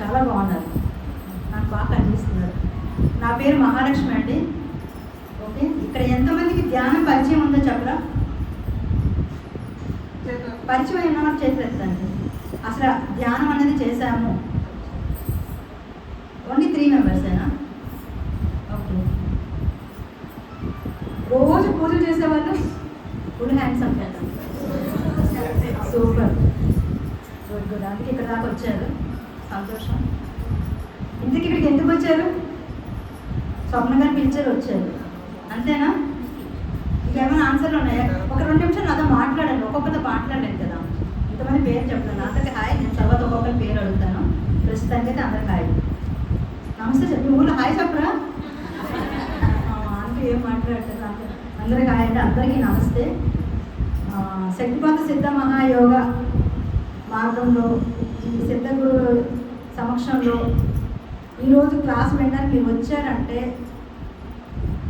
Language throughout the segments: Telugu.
చాలా బాగున్నారు, నాకు బాగా కనిపిస్తున్నారు. నా పేరు మహాలక్ష్మి అండి. ఓకే, ఇక్కడ ఎంతమందికి ధ్యానం పరిచయం ఉందో చెప్పరా? పరిచయం అయిన వాళ్ళు చేతులు ఎత్తండి. అసలు ధ్యానం అనేది చేశాము. ఓన్లీ 3 మెంబర్సేనా? ఓకే. రోజు పూజలు చేసేవాళ్ళు ఫుల్ హ్యాండ్స్ అప్ చేద్దాం. Super, good good. అందుకే ఇక్కడ దాకా వచ్చారు, సంతోషం. ఇంతకు ఇక్కడికి ఎందుకు వచ్చారు? స్వప్న గారు పిలిచారు, వచ్చారు, అంతేనా? ఇంకేమైనా ఆన్సర్లు ఉన్నాయా? ఒక 2 నిమిషాలు నాతో మాట్లాడండి, ఒక్కొక్కరితో మాట్లాడండి కదా. ఇంతమంది పేరు చెప్తాను, అందరికి హాయ్. నేను తర్వాత ఒక్కొక్కరి పేరు అడుగుతాను. ప్రస్తుతానికి అయితే అందరికి హాయ్. నమస్తే చెప్పి ఊళ్ళో హాయ్ చెప్పరా? అంటే ఏం మాట్లాడతారు? అందరికి హాయ్ అంటే అందరికీ నమస్తే. శక్తిపాత సిద్ధ మహాయోగ మార్గంలో ఈ సిద్ధగురు సమక్షంలో ఈరోజు క్లాస్ వినడానికి మీరు వచ్చారంటే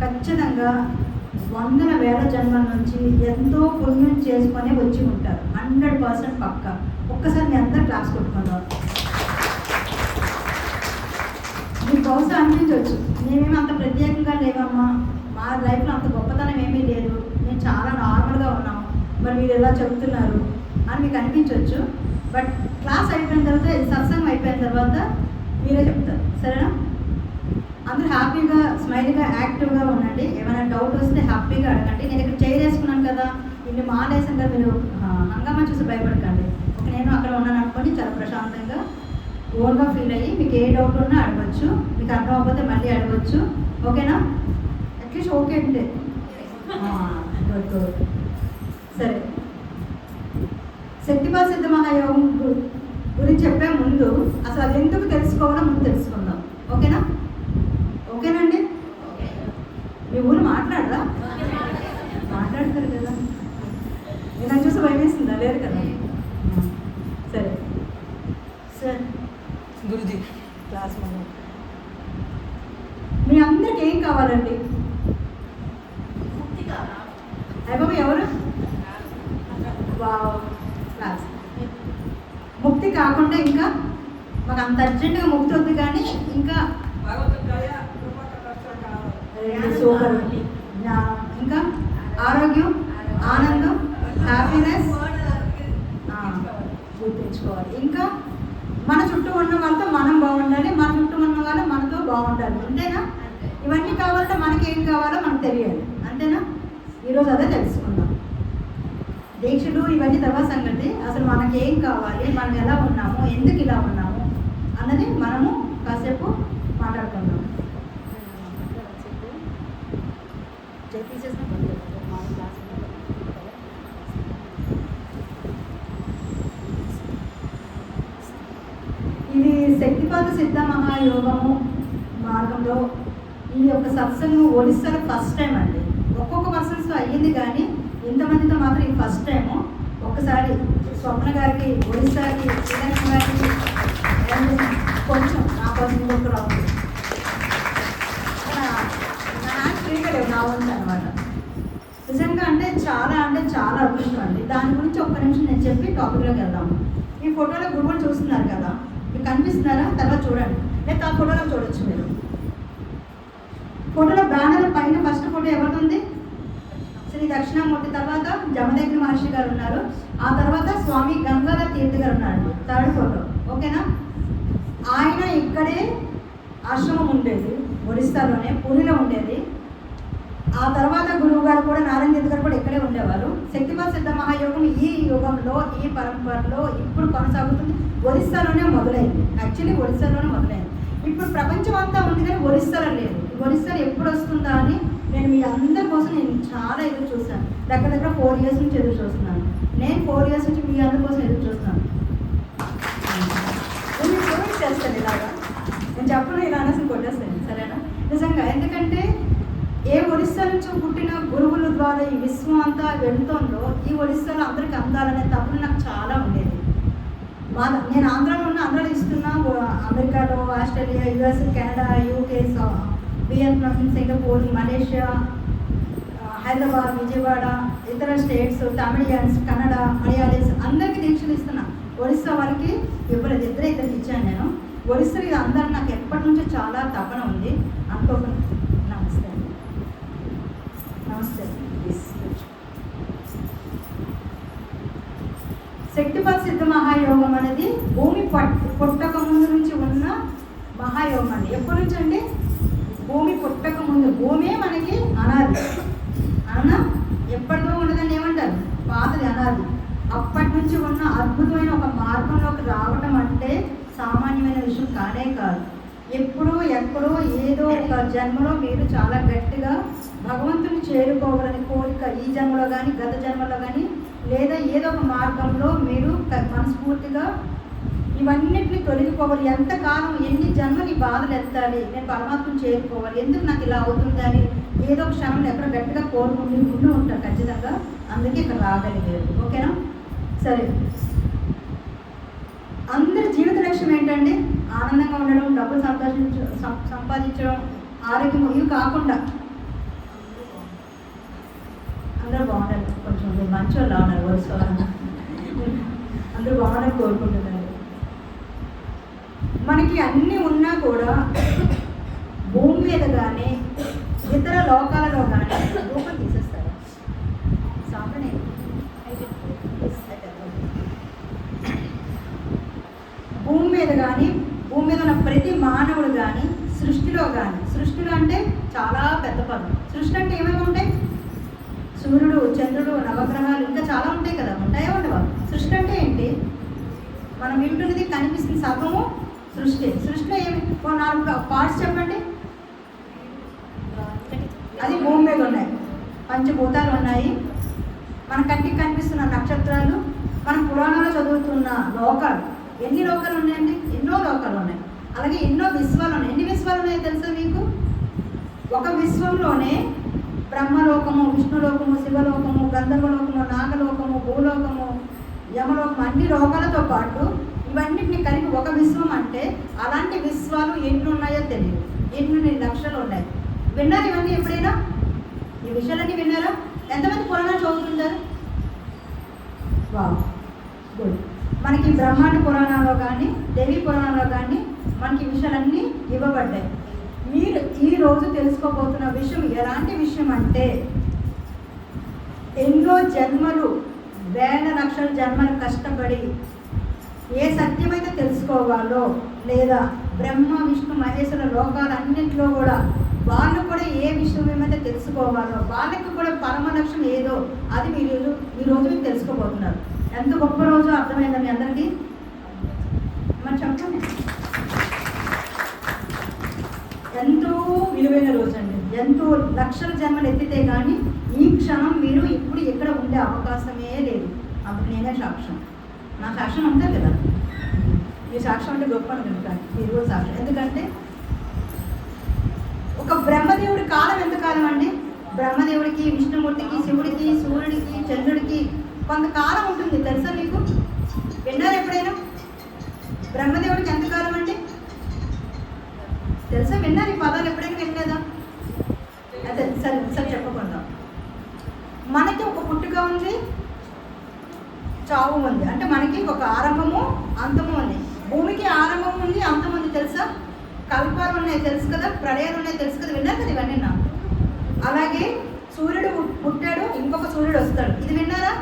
ఖచ్చితంగా వందల వేల జన్మల నుంచి ఎంతో పుణ్యం చేసుకొని వచ్చి ఉంటారు. 100% పక్క. ఒక్కసారి మీ అందరు క్లాస్ కొట్టుకుంటారు. మీకు బహుశా అనిపించవచ్చు, మేమేమి అంత ప్రత్యేకంగా లేవమ్మా, మా లైఫ్లో అంత గొప్పతనం ఏమీ లేదు, మేము చాలా నార్మల్గా ఉన్నాం, మరి మీరు ఎలా చెబుతున్నారు అని మీకు అనిపించవచ్చు. బట్ క్లాస్ అయిపోయిన తర్వాత, సత్సంగం అయిపోయిన తర్వాత మీరే చెప్తారు, సరేనా? అందరూ హ్యాపీగా, స్మైల్గా, యాక్టివ్గా ఉండండి. ఏమైనా డౌట్ వస్తే హ్యాపీగా అడగండి. నేను ఇక్కడ చైర్ వేసుకున్నాను కదా, ఇన్ని మాలేసాను కదా, మీరు హంగామా చూసి భయపడకండి. ఒక నేను అక్కడ ఉన్నాను అనుకోండి, చాలా ప్రశాంతంగా ఓన్గా ఫీల్ అయ్యి మీకు ఏ డౌట్ ఉన్నా అడగచ్చు. మీకు అర్థం అవ్వకపోతే మళ్ళీ అడగచ్చు. ఓకేనా? అట్లీస్ట్ ఓకే అంటే గుడ్ గుడ్. సరే, శక్తిపాత సిద్ధ మహాయోగం గురించి చెప్పే ముందు అసలు అది ఎందుకు తెలుసుకోవాలో ముందు తెలుసుకుందాం. ఓకేనా? ఓకేనండి? మీ ఊరు మాట్లాడరా? మాట్లాడతారు కదా. నేను చూసి భయం వేస్తుందా? లేదు కదా. సరే సార్, గురుజీ క్లాస్ మీ అందరికి ఏం కావాలండి? అయ్యబాబు ఎవరు? క్లాస్ ముక్తి కాకుండా ఇంకా మాకు అంత అర్జెంటుగా ముక్తి వద్దు, కానీ ఇంకా సూపర్, ఇంకా ఆరోగ్యం, ఆనందం, హ్యాపీనెస్ గుర్తించుకోవాలి. ఇంకా మన చుట్టూ ఉన్న వాళ్ళతో మనం బాగుండాలి, మన చుట్టూ ఉన్న వాళ్ళు మనతో బాగుండాలి. అంతేనా? ఇవన్నీ కావాలంటే మనకి ఏం కావాలో మనకు తెలియాలి. అంతేనా? ఈరోజు అదే తెలుసుకుందాం. దీక్షలు ఇవన్నీ తర్వాత సంగతి. అసలు మనకి ఏం కావాలి, మనం ఎలా ఉన్నాము, ఎందుకు ఇలా ఉన్నాము అన్నది మనము కాసేపు మాట్లాడుకుందాం. ఇది శక్తిపాత సిద్ధ మహాయోగము మార్గంలో ఈ యొక్క సత్సంగం ఒడిస్సాలో ఫస్ట్ టైం అండి. ఒక్కొక్క పర్సన్స్తో అయ్యింది, కానీ ఇంతమందితో మాత్రం ఇది ఫస్ట్ టైము. ఒక్కసారి స్వప్న గారికి, ఒడిస్సాకి, శ్రీలక్ష్మి గారికి కొంచెం నా కోసం ఇంకొక రావు నా ఫ్రీగా లేవు, నా వంతు అనమాట. నిజంగా అంటే చాలా అదృష్టం అండి. దాని గురించి ఒక్క నిమిషం నేను చెప్పి టాపిక్లోకి వెళ్దాము. ఈ ఫోటోలో గురువులు చూస్తున్నారు కదా, మీకు కనిపిస్తున్నారా? తర్వాత చూడండి, లేకపోతే ఆ ఫోటోలో చూడొచ్చు మీరు. ఫోటోలో బ్యానర్ పైన ఫస్ట్ ఫోటో ఎవరిది? శ్రీ దక్షిణామూర్తి, తర్వాత జమదగ్ని మహర్షి గారు ఉన్నారు, ఆ తర్వాత స్వామి గంగాధర తీర్థ గారు ఉన్నారు, థర్డ్ ఫోటో. ఓకేనా? ఆయన ఇక్కడే ఆశ్రమం ఉండేది, ఒడిస్సాలోనే పూరిలో ఉండేది. ఆ తర్వాత గురువు గారు కూడా, నారాయణ తీర్థ గారు కూడా ఇక్కడే ఉండేవారు. శక్తిపాత సిద్ధ మహాయోగం ఈ యుగంలో, ఈ పరంపరలో ఇప్పుడు కొనసాగుతుంది. ఒడిస్సాలోనే మొదలైంది. యాక్చువల్లీ ఒడిస్సాలోనే మొదలైంది. ఇప్పుడు ప్రపంచం అంతా ఉంది, కానీ ఒడిస్సాలో లేదు. ఒడిస్సాలో ఎప్పుడు వస్తుందా అని నేను మీ అందరి కోసం నేను చాలా ఎదురు చూస్తాను. దగ్గర 4 years నుంచి ఎదురు చూస్తున్నాను. నేను 4 years నుంచి మీ అందరి కోసం ఎదురు చూస్తున్నాను. నేను చూడండి చేస్తాను ఇలాగా, నేను చెప్పను ఇలా అనేసి కొట్టేస్తాను, సరేనా? నిజంగా, ఎందుకంటే ఏ ఒడిస్సా నుంచి పుట్టిన గురువుల ద్వారా ఈ విశ్వం అంతా వెళుతుందో, ఈ ఒడిస్సాలో అందరికి అందాలనే తప్పులు నాకు చాలా ఉండేది. నేను ఆంధ్రాలో ఆంధ్రాలో ఇస్తున్నా, అమెరికాలో, Australia, US, Canada, UK, Vietnam, Singapore, Malaysia, Hyderabad, Vijayawada, ఇతర స్టేట్స్, తమిళియన్స్, కన్నడ, మలయాళీస్ అందరికీ దీక్షలు ఇస్తున్నా. ఒడిస్సా వాళ్ళకి ఇవ్వలేదు, ఇద్దరికి ఇచ్చాను నేను. ఒరిస్సలు ఇది అందరూ నాకు ఎప్పటి నుంచో చాలా తపన ఉంది. అనుకోకుండా నమస్తే అండి, నమస్తే. శక్తిపాత్ సిద్ధ మహాయోగం అనేది భూమి పుట్టక ముందు నుంచి ఉన్న మహాయోగం అండి. ఎప్పటి నుంచి అండి? భూమి పుట్టక ముందు. భూమే మనకి అనాది, అవునా? ఎప్పటిదో ఉన్నదని ఏమంటారు? పాతది, అనాది. అప్పటి నుంచి ఉన్న అద్భుతమైన ఒక మార్గంలోకి రావటం అంటే సామాన్యమైన విషయం కానే కాదు. ఎప్పుడో ఎక్కడో ఏదో ఒక జన్మలో మీరు చాలా గట్టిగా భగవంతుని చేరుకోవాలని కోరిక ఈ జన్మలో కానీ గత జన్మలో కానీ లేదా ఏదో ఒక మార్గంలో మీరు మనస్ఫూర్తిగా ఇవన్నిటిని తొలగిపోవాలి. ఎంతకాలం ఎన్ని జన్మని బాధలు ఎత్తాలి, నేను పరమాత్మను చేరుకోవాలి, ఎందుకు నాకు ఇలా అవుతుంది అని ఏదో ఒక క్షణంలో ఎక్కడ గట్టిగా కోరుకుంటూ ఉంటారు ఖచ్చితంగా. అందుకే ఇక్కడ రాగలిగారు. ఓకేనా? సరే, అందరి జీవిత లక్ష్యం ఏంటండి? ఆనందంగా ఉండడం, డబ్బులు సంపాదించడం, ఆరోగ్యం. ఇవి కాకుండా అందరూ బాగుండాలి. కొంచెం మంచి వాళ్ళు ఉన్నారు, వరుస అందరూ బాగుండాలని కోరుకుంటున్నారు. మనకి అన్నీ ఉన్నా కూడా భూమి మీద కానీ ఇతర లోకాలలో కానీ రూపం తీసేస్తారు. సాంప్రదాయం భూమి మీద కానీ భూమి మీద ఉన్న ప్రతి మానవుడు కానీ సృష్టిలో కానీ, సృష్టిలో అంటే చాలా పెద్ద పదం. సృష్టి అంటే ఏమేమి ఉంటాయి? సూర్యుడు, చంద్రుడు, నవగ్రహాలు, ఇంకా చాలా ఉంటాయి కదా. ఉంటాయో ఉండవా? సృష్టి అంటే ఏంటి? మనం వింటున్నది కనిపిస్తుంది సర్వము సృష్టి. సృష్టిలో ఏమి 4 పార్ట్స్ చెప్పండి. అది భూమి మీద ఉన్నాయి, పంచభూతాలు ఉన్నాయి, మన కంటికి కనిపిస్తున్న నక్షత్రాలు, మనం పురాణాలు చదువుతున్న లోకాలు. ఎన్ని లోకాలు ఉన్నాయండి? ఎన్నో లోకాలు ఉన్నాయి. అలాగే ఎన్నో విశ్వాలు ఉన్నాయి. ఎన్ని విశ్వాలు ఉన్నాయో తెలుసా మీకు? ఒక విశ్వంలోనే బ్రహ్మలోకము, విష్ణులోకము, శివలోకము, గంధర్వలోకము, నాగలోకము, భూలోకము, యమలోకము, అన్ని లోకాలతో పాటు ఇవన్నిటిని కలిపి ఒక విశ్వం అంటే అలాంటి విశ్వాలు ఎన్ని ఉన్నాయో తెలియదు. ఎన్ని లక్షలు ఉన్నాయి. విన్నారు ఇవన్నీ ఎప్పుడైనా? ఈ విషయాలన్నీ విన్నారా? ఎంతమంది పురాణాలు చదువుతుంటారు? Wow, good. మనకి బ్రహ్మాండ పురాణాల్లో కానీ దేవీ పురాణాల్లో కానీ మనకి విషయాలన్నీ ఇవ్వబడ్డాయి. మీరు ఈరోజు తెలుసుకోబోతున్న విషయం ఎలాంటి విషయం అంటే, ఎన్నో జన్మలు, వేల లక్షల జన్మలు కష్టపడి ఏ సత్యమైతే తెలుసుకోవాలో, లేదా బ్రహ్మ విష్ణు మహేశ్వర లోకాలన్నింటిలో కూడా వాళ్ళు కూడా ఏ విషయం ఏమైతే తెలుసుకోవాలో, వాళ్ళకి కూడా పరమ లక్ష్యం ఏదో అది మీరు ఈరోజు మీరు తెలుసుకోబోతున్నారు. ఎంత గొప్ప రోజు అర్థమైందా మీ అందరికీ? మరి చెప్పండి. ఎంతో విలువైన రోజు అండి. ఎంతో లక్షల జన్మలు ఎత్తితే కానీ ఈ క్షణం మీరు ఇప్పుడు ఇక్కడ ఉండే అవకాశమే లేదు. అప్పుడు నేనే సాక్ష్యం. నా సాక్ష్యం ఉంటుంది కదా. మీ సాక్ష్యం అంటే గొప్ప అనుకుంటాను. మీరు కూడా సాక్ష్యం. ఎందుకంటే ఒక బ్రహ్మదేవుడి కాలం ఎంత కాలం అండి? బ్రహ్మదేవుడికి, విష్ణుమూర్తికి, శివుడికి, సూర్యుడికి, చంద్రుడికి కొంతకాలం ఉంటుంది. తెలుసా మీకు? విన్నారు ఎప్పుడైనా? బ్రహ్మదేవుడికి ఎంత కాలం అండి తెలుసా? విన్నారు? ఈ పదాలు ఎప్పుడైనా వినలేదా? అదే సరే సరే చెప్పకుండా, మనకి ఒక పుట్టుక ఉంది, చావు ఉంది. అంటే మనకి ఒక ఆరంభము అంతము ఉంది. భూమికి ఆరంభం ఉంది, అంతం ఉంది. తెలుసా? కల్పాలు ఉన్నాయి తెలుసు కదా, ప్రళయాలు ఉన్నాయి తెలుసు కదా. విన్నారు కదా ఇవన్నీ? నా అలాగే సూర్యుడు పుట్టాడు, ఇంకొక సూర్యుడు వస్తాడు. ఇది విన్నారా?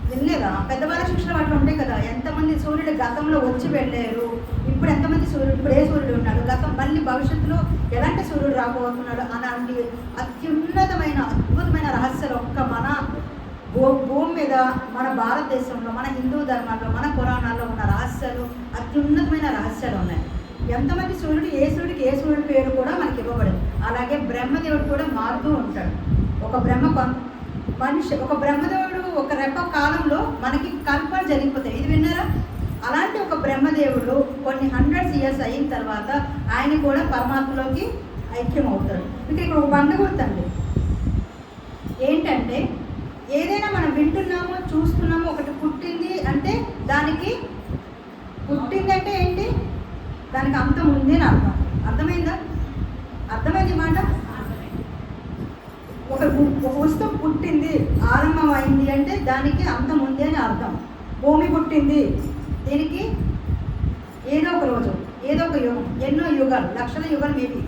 వినలేదా? పెద్దవాళ్ళ శిక్షణ అట్లా ఉంటాయి కదా. ఎంతమంది సూర్యుడు గతంలో వచ్చి వెళ్ళారు, ఇప్పుడు ఎంతమంది సూర్యుడు, ఇప్పుడు ఏ సూర్యుడు ఉన్నాడు, గతం మళ్ళీ భవిష్యత్తులో ఎలాంటి సూర్యుడు రాబోతున్నాడు అలాంటి అత్యున్నతమైన అద్భుతమైన రహస్యాలు ఒక్క మన భూమి మీద, మన భారతదేశంలో, మన హిందూ ధర్మాల్లో, మన పురాణాల్లో ఉన్న రహస్యాలు, అత్యున్నతమైన రహస్యాలు ఉన్నాయి. ఎంతమంది సూర్యుడు, ఏ సూర్యుడికి ఏ సూర్యుడి పేరు కూడా మనకి ఇవ్వబడదు. అలాగే బ్రహ్మదేవుడు కూడా మారుతూ ఉంటాడు. ఒక బ్రహ్మదేవుడు ఒక రెప్ప కాలంలో మనకి కల్పాలు జరిగిపోతాయి. ఇది విన్నారా? అలాంటి ఒక బ్రహ్మదేవుడు కొన్ని 100 years అయిన తర్వాత ఆయన కూడా పరమాత్మలోకి ఐక్యం అవుతాడు. ఇక్కడ ఒక బండ గుర్తండి. ఏంటంటే ఏదైనా మనం వింటున్నామో చూస్తున్నామో, ఒకటి పుట్టింది అంటే దానికి పుట్టిందంటే ఏంటి? దానికి అంతం ఉంది అని అర్థం. అర్థమైందా? అర్థమైంది మాట? ఒక వస్తువు పుట్టింది, ఆరంభం అయింది అంటే దానికి అంతం ఉంది అని అర్థం. భూమి పుట్టింది, దీనికి ఏదో ఒక రోజు, ఏదో ఒక యుగం, ఎన్నో యుగాలు, లక్షల యుగాలు మేబీ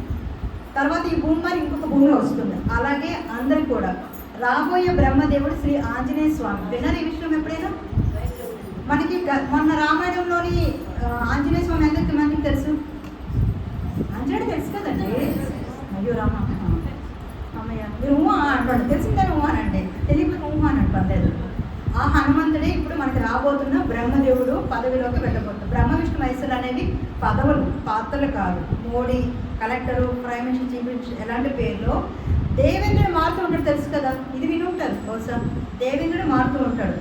తర్వాత ఈ భూమి మరి ఇంకొక భూమి వస్తుంది. అలాగే అందరికి కూడా రాబోయే బ్రహ్మదేవుడు శ్రీ ఆంజనేయ స్వామి. విన్నారు ఈ విషయం ఎప్పుడైనా? మనకి మొన్న రామాయణంలోని ఆంజనేయ స్వామి ఎంతమందికి మందికి తెలుసు? ఆంజనేయుడు తెలుసు కదండి. అయ్యో రామ అమ్మయ్య, మీరు ఊహ అంటాడు, తెలిసిందని ఊహ అనండి, తెలియకపోతే ఊహ అని అంటలేదు. ఆ హనుమంతుడే ఇప్పుడు మనకి రాబోతున్న బ్రహ్మదేవుడు పదవిలోకి వెళ్ళబోతుంది. బ్రహ్మ విష్ణు మహేశ్వరులు అనేవి పదవులు, పాత్రలు కాదు. Modi, collector, prime minister, chief minister ఎలాంటి పేర్లు. దేవేంద్రుడు మారుతూ ఉంటాడు, తెలుసు కదా, ఇది విని ఉంటారు బహుశా. దేవేంద్రుడు మారుతూ ఉంటాడు,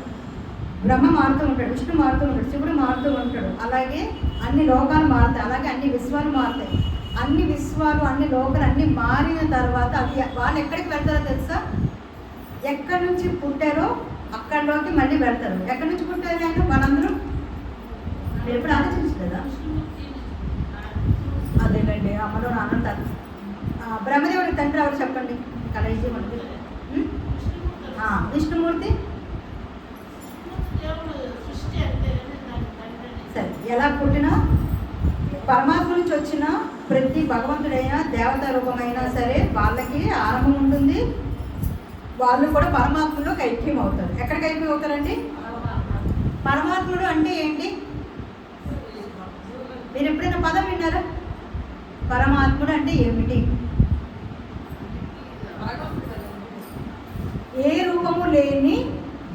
బ్రహ్మ మారుతూ ఉంటాడు, విష్ణు మారుతూ ఉంటాడు, శివుడు మారుతూ ఉంటాడు. అలాగే అన్ని లోకాలు మారుతాయి, అలాగే అన్ని విశ్వాలు మారుతాయి. అన్ని విశ్వాలు, అన్ని లోకాలు అన్ని మారిన తర్వాత అవి వాళ్ళు ఎక్కడికి వెళ్తారో తెలుసా? ఎక్కడి నుంచి పుట్టారో అక్కడిలోకి మళ్ళీ వెళ్తారు. ఎక్కడి నుంచి పుట్టారు ఆయన వాళ్ళందరూ? మీరు ఎప్పుడు ఆలోచించలేదా? అదేనండి, అమ్మలో నాన్న బ్రహ్మదేవుడి తండ్రి ఎవరు చెప్పండి? కలేజీ మనకి విష్ణుమూర్తి. సరే, ఎలా పుట్టినా పరమాత్మ నుంచి వచ్చిన ప్రతి భగవంతుడైనా దేవతా రూపమైనా సరే వాళ్ళకి ఆరంభం ఉంటుంది. వాళ్ళు కూడా పరమాత్మలో ఐక్యం అవుతారు. ఎక్కడికి ఐక్యం అవుతారండి? పరమాత్ముడు అంటే ఏంటి? మీరు ఎప్పుడైనా పదం విన్నారా? పరమాత్ముడు అంటే ఏమిటి? ఏ రూపము లేని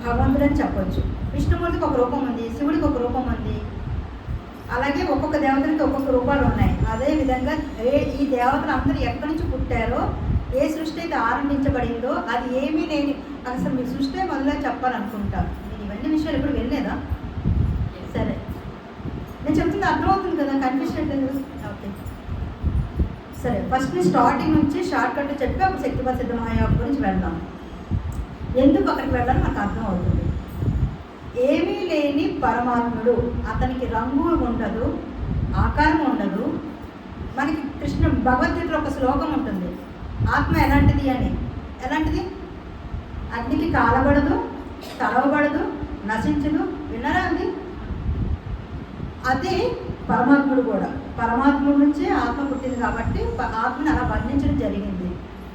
భగవంతుడు అని చెప్పొచ్చు. విష్ణుమూర్తికి ఒక రూపం ఉంది, శివుడికి ఒక రూపం ఉంది. అలాగే ఒక్కొక్క దేవతలకి ఒక్కొక్క రూపాలు ఉన్నాయి. అదేవిధంగా ఈ దేవతలు అందరూ ఎక్కడి నుంచి పుట్టారో, ఏ సృష్టి అయితే ఆరంభించబడిందో అది ఏమీ లేని, అసలు మీ సృష్టి మొదలు చెప్పాలనుకుంటా. నేను ఇవన్నీ విషయాలు ఇప్పుడు వెళ్ళలేదా? సరే, నేను చెప్తుంది అర్థమవుతుంది కదా, కన్ఫ్యూషన్ లేదు. ఓకే సరే, ఫస్ట్ స్టార్టింగ్ నుంచి షార్ట్ కట్ చెప్పి అప్పుడు శక్తిపాత సిద్ధమయ్య గురించి వెళ్దాం. ఎందుకు అక్కడికి వెళ్ళాలో నాకు అర్థం అవుతుంది. ఏమీ లేని పరమాత్ముడు, అతనికి రంగు ఉండదు, ఆకారం ఉండదు. మనకి కృష్ణ భగవద్గీతలో ఒక శ్లోకం ఉంటుంది, ఆత్మ ఎలాంటిది అని. ఎలాంటిది? అగ్నికి కాలబడదు, తడవబడదు, నశించదు. విన్నారా అండి? అదే పరమాత్ముడు కూడా. పరమాత్ముడి నుంచే ఆత్మ పుట్టింది కాబట్టి ఆత్మని అలా వర్ణించడం జరిగింది.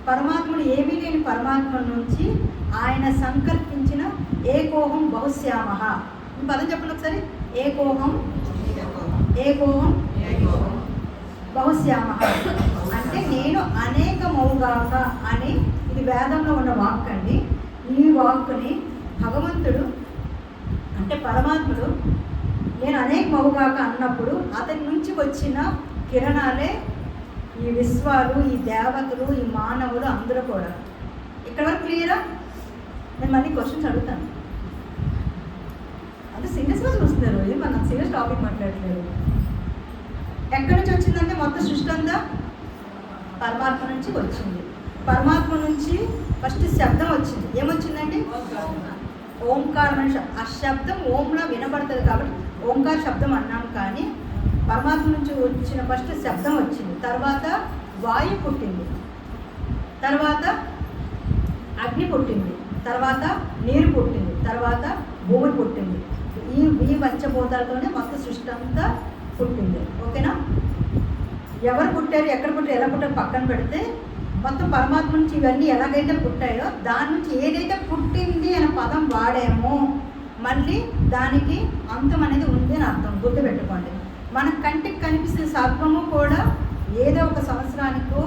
పరమాత్ముడు ఏమీ లేని పరమాత్మ నుంచి ఆయన సంకల్పించిన ఏకోహం బహుశ్యామః. ఈ పదం చెప్పండి ఒకసారి. ఏకోహం ఏకోహం బహుశ్యామః అంటే నేను అనేకమవుగాక అని. ఇది వేదంలో ఉన్న వాక్ అండి. ఈ వాక్కుని భగవంతుడు అంటే పరమాత్ముడు నేను అనేకమవుగాక అన్నప్పుడు అతని నుంచి వచ్చిన కిరణాలే ఈ విశ్వాలు, ఈ దేవతలు, ఈ మానవులు అందరూ కూడా. ఇక్కడ వరకు క్లియరా? నేను మళ్ళీ క్వశ్చన్స్ అడుగుతాను. అంటే సీరియస్గా చూస్తున్నారు, ఇది మనం సీరియస్ టాపిక్ మాట్లాడట్లేదు. ఎక్కడి నుంచి వచ్చిందంటే మొత్తం సృష్టి అంతా పరమాత్మ నుంచి వచ్చింది. పరమాత్మ నుంచి ఫస్ట్ శబ్దం వచ్చింది. ఏమొచ్చిందండి? ఓంకారం అని. ఆ శబ్దం ఓంలా వినపడుతుంది కాబట్టి ఓంకార శబ్దం అన్నాం. కానీ పరమాత్మ నుంచి వచ్చిన ఫస్ట్ శబ్దం వచ్చింది. తర్వాత వాయు పుట్టింది, తర్వాత అగ్ని పుట్టింది, తర్వాత నీరు పుట్టింది, తర్వాత భూమి పుట్టింది. ఈ పంచభూతాలతోనే మొత్తం సృష్టి అంతా పుట్టింది. ఓకేనా? ఎవరు పుట్టారు, ఎక్కడ పుట్టారు, ఎలా పుట్టారు పక్కన పెడితే మొత్తం పరమాత్మ నుంచి ఇవన్నీ ఎలాగైతే పుట్టాయో దాని నుంచి ఏదైతే పుట్టింది అనే పదం వాడామో మళ్ళీ దానికి అంతం అనేది ఉంది అని అర్థం. గుర్తుపెట్టుకోండి. మన కంటికి కనిపిస్తున్న సర్వము కూడా ఏదో ఒక సంవత్సరానికో,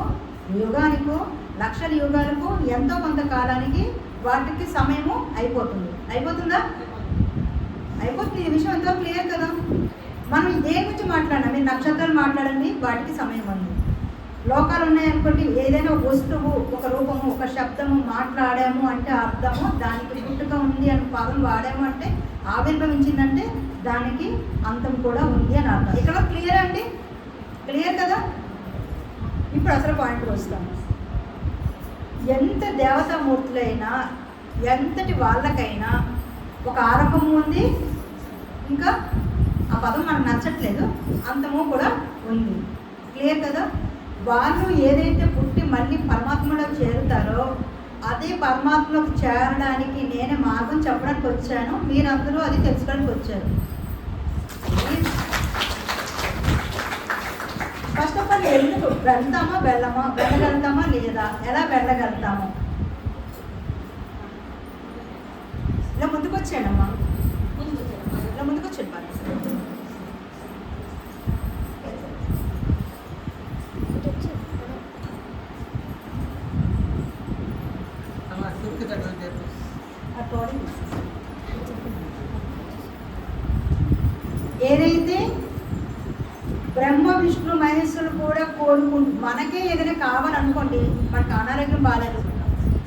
యుగానికో, లక్షల యుగాలకు, ఎంతో కొంత కాలానికి వాటికి సమయము అయిపోతుంది. అయిపోతుందా? అయిపోతుంది. ఈ విషయం ఎంతో క్లియర్ కదా. మనం దేని గురించి మాట్లాడినా, మీరు నక్షత్రాలు మాట్లాడండి, వాటికి సమయం ఉంది. లోకాలు ఉన్నాయనుకోండి, ఏదైనా ఒక వస్తువు, ఒక రూపము, ఒక శబ్దము మాట్లాడాము అంటే అర్థము దానికి పుట్టుక ఉంది అని పదం వాడాము అంటే ఆవిర్భవించిందంటే దానికి అంతం కూడా ఉంది అని అర్థం. ఇక్కడ క్లియర్ అండి? క్లియర్ కదా? ఇప్పుడు అసలు పాయింట్కి వస్తాము. ఎంత దేవతామూర్తులైనా, ఎంతటి వాళ్ళకైనా ఒక ఆరంభము ఉంది, ఇంకా ఆ పదం మనకు నచ్చట్లేదు, అంతము కూడా ఉంది. క్లియర్ కదా? వాళ్ళు ఏదైతే పుట్టి మళ్ళీ పరమాత్మలో చేరుతారో అదే పరమాత్మలోకి చేరడానికి నేనే మార్గం చెప్పడానికి వచ్చాను. మీరందరూ అది తెలుసుకోవడానికి వచ్చారు. అసలు ఎందుకు వెళ్ళగలుగుతామా లేదా, ఎలా వెళ్ళగలుగుతాము? ఇలా ముందుకు వచ్చాడమ్మా, ఇలా ముందుకు వచ్చాడు బాగా. ఏదైతే బ్రహ్మ విష్ణు మహేశ్వరులు కూడా మనకే ఏదైనా కావాలనుకోండి, మనకు అనారోగ్యం బాగాలేదు,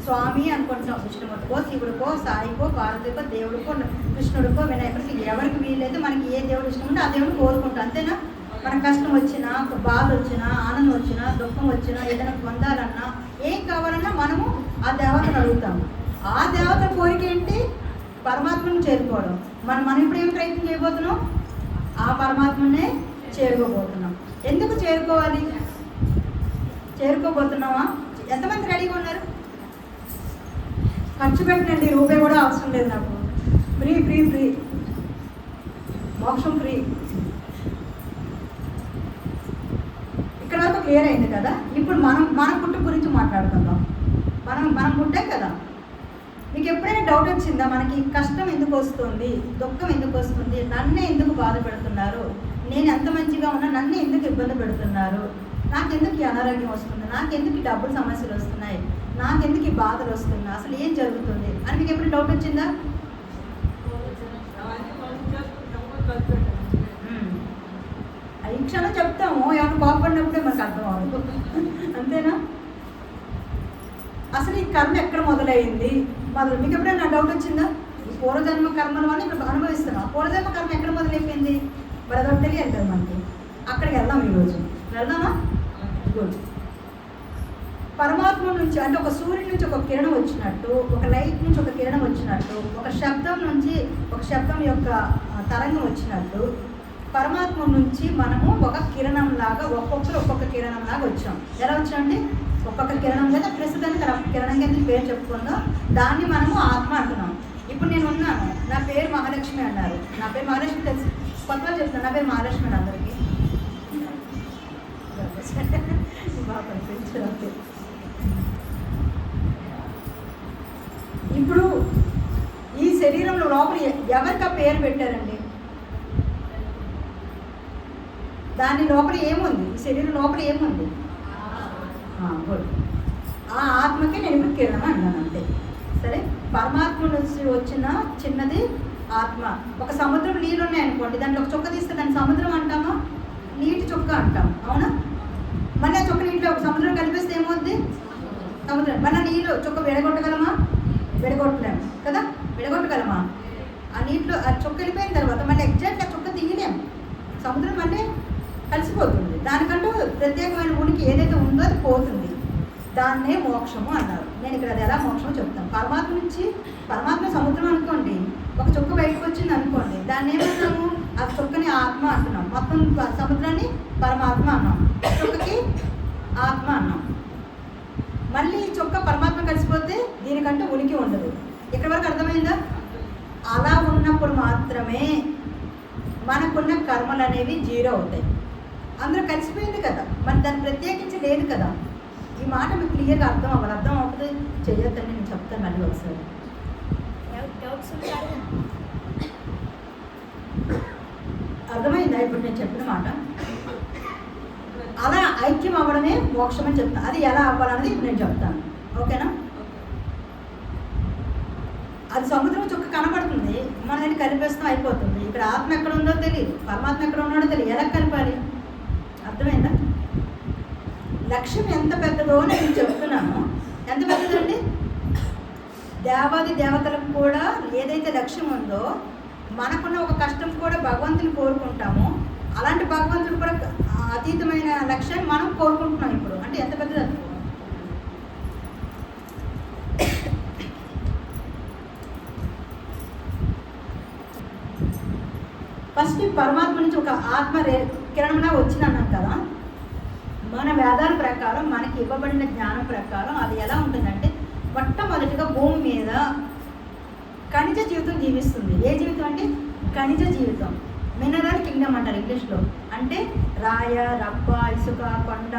స్వామి అనుకుంటాం, విష్ణుమూర్తికో శివుడికో సాయికో పార్వతికో దేవుడికో కృష్ణుడికో వినాయకుడికి ఎవరికి వీలైతే మనకి ఏ దేవుడు ఇష్టం ఉంటే ఆ దేవుడు కోరుకుంటాం, అంతేనా? మనకు కష్టం వచ్చినా, బాధ వచ్చినా, ఆనందం వచ్చినా, దుఃఖం వచ్చినా, ఏదైనా పొందాలన్నా, ఏం కావాలన్నా మనము ఆ దేవతను అడుగుతాము. ఆ దేవత కోరిక ఏంటి? పరమాత్మను చేరుకోవడం. మనం ఇప్పుడు ఏం ప్రయత్నం చేయబోతున్నాం? ఆ పరమాత్మనే చేరుకోబోతున్నాం. ఎందుకు చేరుకోవాలి? చేరుకోబోతున్నామా? ఎంతమంది రెడీగా ఉన్నారు? ఖర్చు పెట్టండి, రూపాయి కూడా అవసరం లేదు నాకు. ఫ్రీ ఫ్రీ ఫ్రీ, మోక్షం ఫ్రీ. ఇక్కడ వరకు క్లియర్ అయింది కదా? ఇప్పుడు మన పుట్టు గురించి మాట్లాడుకుందాం. మనం పుట్టాం కదా. మీకు ఎప్పుడైనా డౌట్ వచ్చిందా? మనకి కష్టం ఎందుకు వస్తుంది, దుఃఖం ఎందుకు వస్తుంది, నన్నే ఎందుకు బాధ పెడుతున్నారు, నేను ఎంత మంచిగా ఉన్నా నన్ను ఎందుకు ఇబ్బంది పెడుతున్నారు, నాకెందుకు ఈ అనారోగ్యం వస్తుంది, నాకెందుకు ఈ డబ్బులు సమస్యలు వస్తున్నాయి, నాకెందుకు ఈ బాధలు వస్తున్నాయి, అసలు ఏం జరుగుతుంది అని మీకు ఎప్పుడు డౌట్ వచ్చిందా? ఈ క్షణం చెప్తాము, ఏమైనా కోపడినప్పుడే మనకు అర్థం అవ్వదు, అంతేనా? అసలు ఈ కర్మ ఎక్కడ మొదలైంది? మీకు ఎప్పుడైనా డౌట్ వచ్చిందా? ఈ పూర్వజన్మ కర్మలు అని ఇప్పుడు అనుభవిస్తున్నాం. పూర్వజన్మ కర్మ ఎక్కడ మొదలైపోయింది? మరి అదొకటి తెలియదు కదా మనకి. అక్కడికి వెళ్దాం ఈరోజు. వెళ్దామా? గుడ్. పరమాత్మ నుంచి, అంటే ఒక సూర్యుడి నుంచి ఒక కిరణం వచ్చినట్టు, ఒక లైట్ నుంచి ఒక కిరణం వచ్చినట్టు, ఒక శబ్దం నుంచి ఒక శబ్దం యొక్క తరంగం వచ్చినట్టు, పరమాత్మ నుంచి మనము ఒక కిరణం లాగా, ఒక్కొక్కరు ఒక్కొక్క కిరణం లాగా వచ్చాం. ఎలా వచ్చామండి? ఒక్కొక్క కిరణం కదా, ప్రస్తుతానికి కిరణం కింద పేరు చెప్పుకుందాం, దాన్ని మనము ఆత్మ అంటున్నాం. ఇప్పుడు నేను ఉన్నాను, నా పేరు మహాలక్ష్మి అన్నారు. నా పేరు మహాలక్ష్మి తెలుసు, కొత్తగా చెప్తాను, నా పేరు మహాలక్ష్మి అని అందరికీ బాగా కనిపించారు. ఇప్పుడు ఈ శరీరంలో లోపల ఎవరికి ఆ పేరు పెట్టారండి? దాని లోపల ఏముంది? ఈ శరీరం లోపల ఏముంది? గుడ్. ఆ ఆత్మకి నేను ఇప్పుడు కిరణం అన్నాను, అంతే. సరే, పరమాత్మ నుంచి వచ్చిన చిన్నది ఆత్మ. ఒక సముద్రం నీళ్ళు ఉన్నాయనుకోండి, దాంట్లో ఒక చుక్క తీస్తే దాన్ని సముద్రం అంటామా? నీటి చుక్క అంటాం, అవునా? మళ్ళీ ఆ చుక్క నీటిలో ఒక సముద్రం కలిపేస్తే ఏమవుద్ది? సముద్రం. మళ్ళీ నీళ్ళు చుక్క విడగొట్టగలమా? విడగొట్టలేము కదా. విడగొట్టగలమా? ఆ నీటిలో ఆ చుక్క వెళ్ళిపోయిన తర్వాత మళ్ళీ ఎగ్జాక్ట్ ఆ చుక్క తీయలేము, సముద్రం మళ్ళీ కలిసిపోతుంది. దానికంటూ ప్రత్యేకమైన ఉనికి ఏదైతే ఉందో అది పోతుంది. దాన్నే మోక్షము అన్నారు. నేను ఇక్కడ అది ఎలా మోక్షమో చెప్తాను. పరమాత్మ నుంచి, పరమాత్మ సముద్రం అనుకోండి, ఒక చుక్క బయటకు వచ్చింది అనుకోండి, దాన్ని ఏమన్నాము? ఆ చుక్కని ఆత్మ అంటున్నాం. మొత్తం సముద్రాన్ని పరమాత్మ అన్నాం, చుక్కకి ఆత్మ అన్నాం. మళ్ళీ ఈ చుక్క పరమాత్మ కలిసిపోతే దీనికంటూ ఉనికి ఉండదు. ఇక్కడ వరకు అర్థమైందా? అలా ఉన్నప్పుడు మాత్రమే మనకున్న కర్మలు అనేవి జీరో అవుతాయి. అందరూ కలిసిపోయింది కదా, మరి దాన్ని ప్రత్యేకించి లేదు కదా. ఈ మాట మీకు క్లియర్గా అర్థం అవ్వాలి. అర్థం అవ్వకపోతే చెయ్యొద్దని నేను చెప్తాను మళ్ళీ ఒకసారి. అర్థమైందా ఇప్పుడు నేను చెప్పిన మాట? అలా ఐక్యం అవ్వడమే మోక్షం అని చెప్తాను. అది ఎలా అవ్వాలన్నది ఇప్పుడు నేను చెప్తాను, ఓకేనా? అది సముద్రం చుక్క కనబడుతుంది, మన దాన్ని కలిపేస్తాం, అయిపోతుంది. ఇక్కడ ఆత్మ ఎక్కడ ఉందో తెలియదు, పరమాత్మ ఎక్కడ ఉన్నాడో తెలియదు, ఎలా కలిపాలి? అర్థమైందా? లక్ష్యం ఎంత పెద్దదో నేను చెప్తున్నాను. ఎంత పెద్దదండి? దేవాది దేవతలకు కూడా ఏదైతే లక్ష్యం ఉందో, మనకున్న ఒక కష్టం కూడా భగవంతుని కోరుకుంటాము. అలాంటి భగవంతుడు కూడా అతీతమైన లక్ష్యాన్ని మనం కోరుకుంటున్నాం ఇప్పుడు. అంటే ఎంత పెద్దది అది. ఫస్ట్ పరమాత్మ నుంచి ఒక ఆత్మ కిరణంలా వచ్చిందన్నాం కదా. మన వేదాల ప్రకారం, మనకి ఇవ్వబడిన జ్ఞానం ప్రకారం అది ఎలా ఉంటుందంటే, మొట్టమొదటిగా భూమి మీద ఖనిజ జీవితం జీవిస్తుంది. ఏ జీవితం అంటే? ఖనిజ జీవితం. మినరల్ కింగ్డమ్ అంటారు ఇంగ్లీష్లో. అంటే రాయ, రప్ప, ఇసుక, కొండ,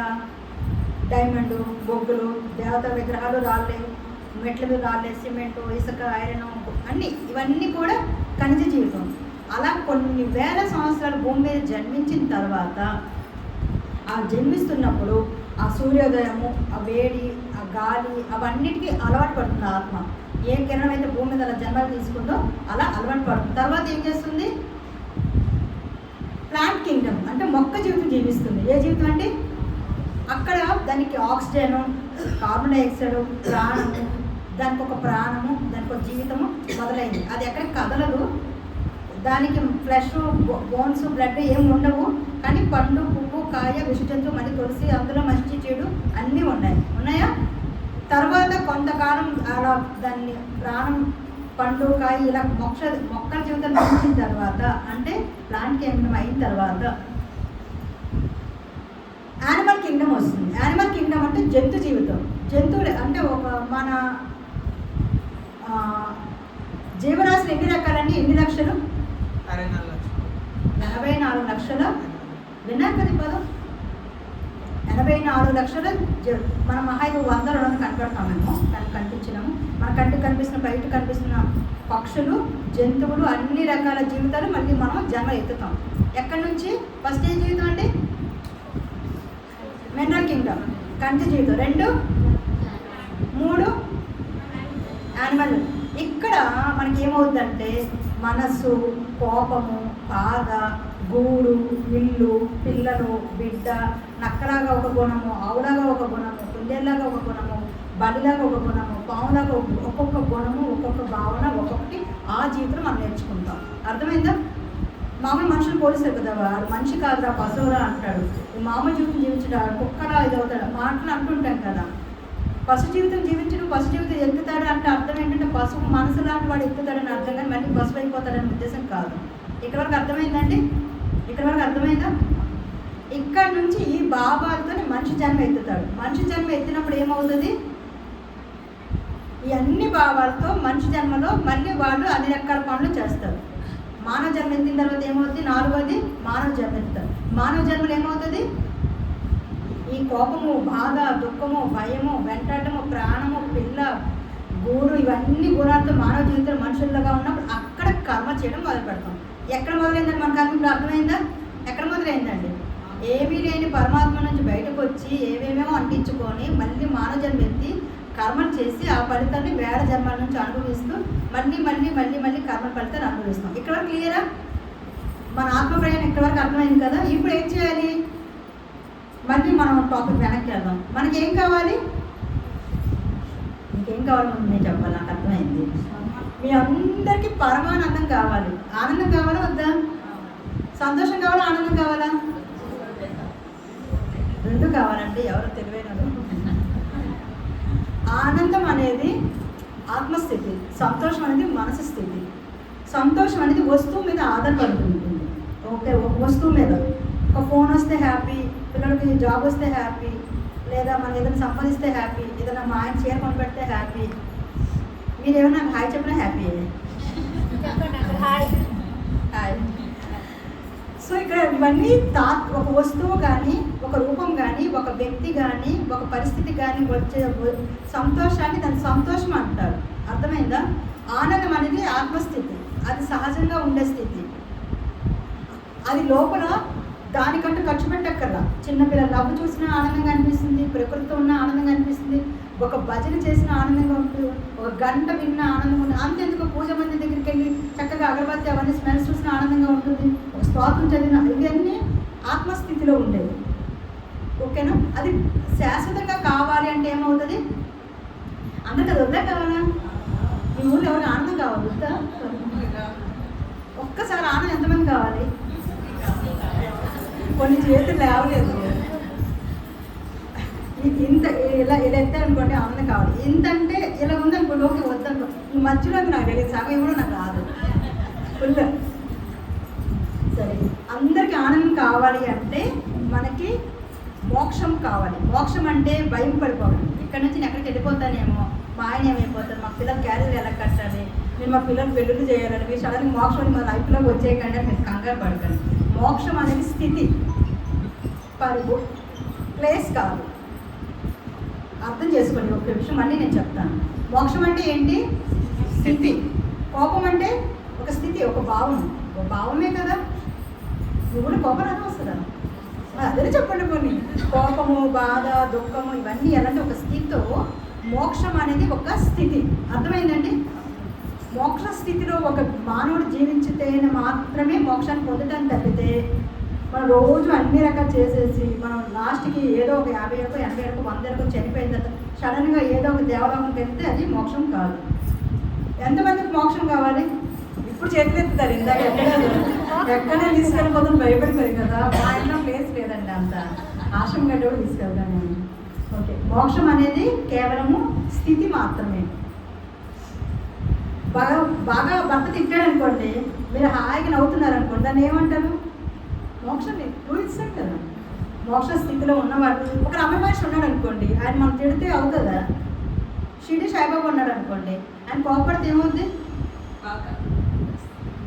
డైమండు, బొగ్గులు, దేవత విగ్రహాలు, రాళ్ళే, మెట్ల మీద రాళ్ళే, సిమెంటు, ఇసుక, ఐరన్ అన్నీ, ఇవన్నీ కూడా ఖనిజ జీవితం. అలా కొన్ని వేల సంవత్సరాలు భూమి మీద జన్మించిన తర్వాత ఆ జన్మిస్తున్నప్పుడు ఆ సూర్యోదయము, ఆ వేడి, ఆ గాలి, అవన్నిటికీ అలవాటు పడుతుంది ఆత్మ. ఏ కిరణం అయితే భూమి మీద అలా జన్మలు తీసుకుందో అలా అలవాటు పడుతుంది. తర్వాత ఏం చేస్తుంది? ప్లాంట్ కింగ్డమ్ అంటే మొక్క జీవితం జీవిస్తుంది. ఏ జీవితం అంటే అక్కడ దానికి ఆక్సిజను, కార్బన్ డైఆక్సైడ్, ప్రాణము, దానికి ఒక ప్రాణము, దానికి ఒక జీవితము మొదలైంది. అది ఎక్కడికి కదలదు, దానికి ఫ్లెష్, బోన్స్, బ్లడ్ ఏమి ఉండవు. కానీ పండు, పువ్వు, కాయ, విషజంతువు, మళ్ళీ తులసి, అందులో మంచి చెడు అన్నీ ఉన్నాయా? తర్వాత కొంతకాలం అలా దాన్ని ప్రాణం, పండు, కాయ ఇలా మొక్కల జీవితం పెంచిన తర్వాత అంటే ప్లాంట్ కింగ్డమ్ అయిన తర్వాత యానిమల్ కింగ్డమ్ వస్తుంది. యానిమల్ కింగ్డమ్ అంటే జంతు జీవితం. జంతువులు అంటే ఒక మన జీవరాశులు ఎన్ని రకాలండి? ఎన్ని లక్షలు? 84 లక్షల. విన్నారు కదా పదం? 84 లక్షల. మన మహా 100 కనపడతామేమో, కానీ కనిపించినాము. మన కంటికి కనిపిస్తున్న, బయట కనిపిస్తున్న పక్షులు, జంతువులు, అన్ని రకాల జీవితాలు మళ్ళీ మనం జన్మ ఎత్తుతాం. ఎక్కడి నుంచి? ఫస్ట్ ఏ జీవితం అంటే మినరల్ కింగ్డమ్, కంటి జీవితం. 2, 3 యానిమల్. ఇక్కడ మనకి ఏమవుతుందంటే మనస్సు, కోపము, బాధ, గూడు, ఇల్లు, పిల్లలు, బిడ్డ, నక్కలాగా ఒక గుణము, ఆవులాగా ఒక గుణము, కుందేలాగా ఒక గుణము, బలిలాగా ఒక గుణము, పావులాగా ఒక్కొక్క గుణము, ఒక్కొక్క భావన, ఒక్కొక్కటి ఆ జీవితం మనం నేర్చుకుంటాం. అర్థమైందా? మామూలు మనుషులు పోలిస్తారు కదా, వాడు మనిషి కాదురా పశువురా అంటాడు. ఈ మామూలు జీవితం జీవించడాడు, కుక్కలా ఇది అవుతాడు, మాటలు అంటుంటాం కదా. పశు జీవితం జీవించడం, పశు జీవితం ఎత్తుతాడు అంటే అర్థం ఏంటంటే పశువు మనసు లాంటి వాడు ఎత్తుతాడని అర్థం, కానీ మళ్ళీ పశువు అయిపోతాడని ఉద్దేశం కాదు. ఇక్కడ వరకు అర్థమైందండి? ఇక్కడ వరకు అర్థమైందా? ఇక్కడ నుంచి ఈ భావాలతో మనిషి జన్మ ఎత్తుతాడు. మనిషి జన్మ ఎత్తినప్పుడు ఏమవుతుంది? ఈ అన్ని భావాలతో మనిషి జన్మలో మళ్ళీ వాళ్ళు అన్ని రకాల పనులు చేస్తారు. మానవ జన్మ ఎత్తిన తర్వాత ఏమవుతుంది? 4వది మానవ జన్మ ఎత్తుతారు. మానవ జన్మలు ఏమవుతుంది? ఈ కోపము, బాధ, దుఃఖము, భయము, వెంటాటము, ప్రాణము, పిల్ల, గూడు, ఇవన్నీ గుణాలతో మానవ జీవితం మనుషుల్లాగా ఉన్నప్పుడు అక్కడ కర్మ చేయడం మొదలు పెడతాం. ఎక్కడ మొదలైందండి మన కర్మ? ఇప్పుడు అర్థమైందా? ఎక్కడ మొదలైందండి? ఏమీ లేని పరమాత్మ నుంచి బయటకు వచ్చి ఏమేమో అంటించుకొని మళ్ళీ మానవ జన్మ ఎత్తి కర్మలు చేసి ఆ ఫలితాన్ని వేల జన్మల నుంచి అనుభవిస్తూ మళ్ళీ మళ్ళీ మళ్ళీ మళ్ళీ కర్మ ఫలితాన్ని అనుభవిస్తాం. ఇక్కడ వరకు క్లియరా? మన ఆత్మ ప్రయాణం ఇక్కడ వరకు అర్థమైంది కదా. ఇప్పుడు ఏం చేయాలి? మళ్ళీ మనం టాపిక్ వెనక్కి వెళ్దాం. మనకి ఏం కావాలి? ఇంకేం కావాలి ముందు నేను చెప్పాలి, నాకు అర్థమైంది. మీ అందరికీ పరమానందం కావాలి. ఆనందం కావాలా వద్దా? సంతోషం కావాలా, ఆనందం కావాలా? రెండు కావాలంటే ఎవరు తెలివైనది. ఆనందం అనేది ఆత్మస్థితి, సంతోషం అనేది మనసు స్థితి. సంతోషం అనేది వస్తువు మీద ఆధారపడుతుంటుంది. ఓకే, ఒక వస్తువు మీద ఒక ఫోన్ వస్తే హ్యాపీ, పిల్లలకి జాబ్ వస్తే హ్యాపీ, లేదా మనం ఏదైనా సంపాదిస్తే హ్యాపీ, ఏదైనా మా ఆయన చీర కొని పెడితే హ్యాపీ. మీరు ఏమైనా నాకు హాయ్ చెప్పినా హ్యాపీ. హాయ్. సో ఇక్కడ ఇవన్నీ ఒక వస్తువు కానీ, ఒక రూపం కానీ, ఒక వ్యక్తి కానీ, ఒక పరిస్థితి కానీ వచ్చే సంతోషాన్ని దాని సంతోషం అంటారు. అర్థమైందా? ఆనందం అనేది ఆత్మస్థితి, అది సహజంగా ఉండే స్థితి. అది లోపల దానికంటూ ఖర్చు పెట్టక్కర్లా. చిన్నపిల్లలు నవ్వు చూసినా ఆనందంగా అనిపిస్తుంది, ప్రకృతితో ఉన్న ఆనందంగా అనిపిస్తుంది, ఒక భజన చేసిన ఆనందంగా ఉంటుంది, ఒక గంట విన్న ఆనందంగా ఉంటుంది. అంతెందుకు పూజ మంది దగ్గరికి వెళ్ళి చక్కగా అగరబత్తి అవన్నీ స్మెల్స్ చూసిన ఆనందంగా ఉంటుంది, ఒక స్తోత్రం చదివిన, ఇవన్నీ ఆత్మస్థితిలో ఉండేది. ఓకేనా? అది శాశ్వతంగా కావాలి అంటే ఏమవుతుంది? అందరికీ అది వద్దా కావాలా? ఈ ఊళ్ళో ఎవరికి ఆనందం కావాలి? వద్దా? ఒక్కసారి ఆనందం ఎంతమంది కావాలి? కొన్ని చేతులు లేవలేదు. ఇంత ఇలా ఎత్తారనుకోండి ఆనందం కావాలి. ఇంత అంటే ఇలా ఉందనుకోండి, ఓకే వద్దనుకో. ఈ మధ్యలో నాకు తెలియదు, సగం కూడా నాకు రాదు ఫుల్. సరే, అందరికీ ఆనందం కావాలి అంటే మనకి మోక్షం కావాలి. మోక్షం అంటే భయం పడిపోవాలి. ఇక్కడ నుంచి నేను ఎక్కడికి వెళ్ళిపోతానేమో, మా ఆయన ఏమైపోతారు, మా పిల్లలు క్యారీలు ఎలా కట్టాలి, నేను మా పిల్లలు పెళ్ళిళ్ళు చేయాలని, మీరు సడన్గా మోక్షం మా లైఫ్లోకి వచ్చేయకండి అని మీరు కంగారు పడకండి. మోక్షం అనేది స్థితి, పరుగు, ప్లేస్ కాదు. అర్థం చేసుకోండి ఒక నిమిషం, మళ్ళీ నేను చెప్తాను. మోక్షం అంటే ఏంటి? స్థితి. కోపం అంటే ఒక స్థితి, ఒక భావం. ఒక భావమే కదా. నువ్వు కోపం రాదా వస్తుందా? అదే చెప్పండి. కొన్ని కోపము, బాధ, దుఃఖము ఇవన్నీ ఎలాంటి ఒక స్థితితో, మోక్షం అనేది ఒక స్థితి. అర్థమైందండి? మోక్ష స్థితిలో ఒక మానవుడు జీవించితే మాత్రమే మోక్షాన్ని పొందడానికి తప్పితే మనం రోజు అన్ని రకాలు చేసేసి మనం లాస్ట్కి ఏదో ఒక 50 ఏళ్ళకు 80 ఏళ్ళకు 100 ఏళ్ళకు చనిపోయిన తర్వాత సడన్గా ఏదో ఒక దేవలోకంకి వెళ్తే అది మోక్షం కాదు. ఎంతమందికి మోక్షం కావాలి? ఇప్పుడు చేతులు ఎత్తుతారు. ఇందాక ఎక్కడే తీసుకెళ్ళిపోతాం భయపడిపోయి కదా. మా ఇంట్లో ప్లేస్ లేదండి, అంత ఆశ్రమం గడ్డ కూడా తీసుకెళ్తాను నేను. ఓకే, మోక్షం అనేది కేవలము స్థితి మాత్రమే. బాగా బాగా భర్త తిట్టాడు అనుకోండి, మీరు హాయిగా నవ్వుతున్నారు అనుకోండి, దాన్ని ఏమంటారు? మోక్షం ఇస్తాడు కదా. మోక్ష స్థితిలో ఉన్నవాడు. ఒక రమణ మనిషి ఉన్నాడు అనుకోండి, ఆయన మనం తిడితే అవుతుందా? షిరిడి సాయిబాబా ఉన్నాడు అనుకోండి, ఆయన కోపడితే ఏమవుద్ది?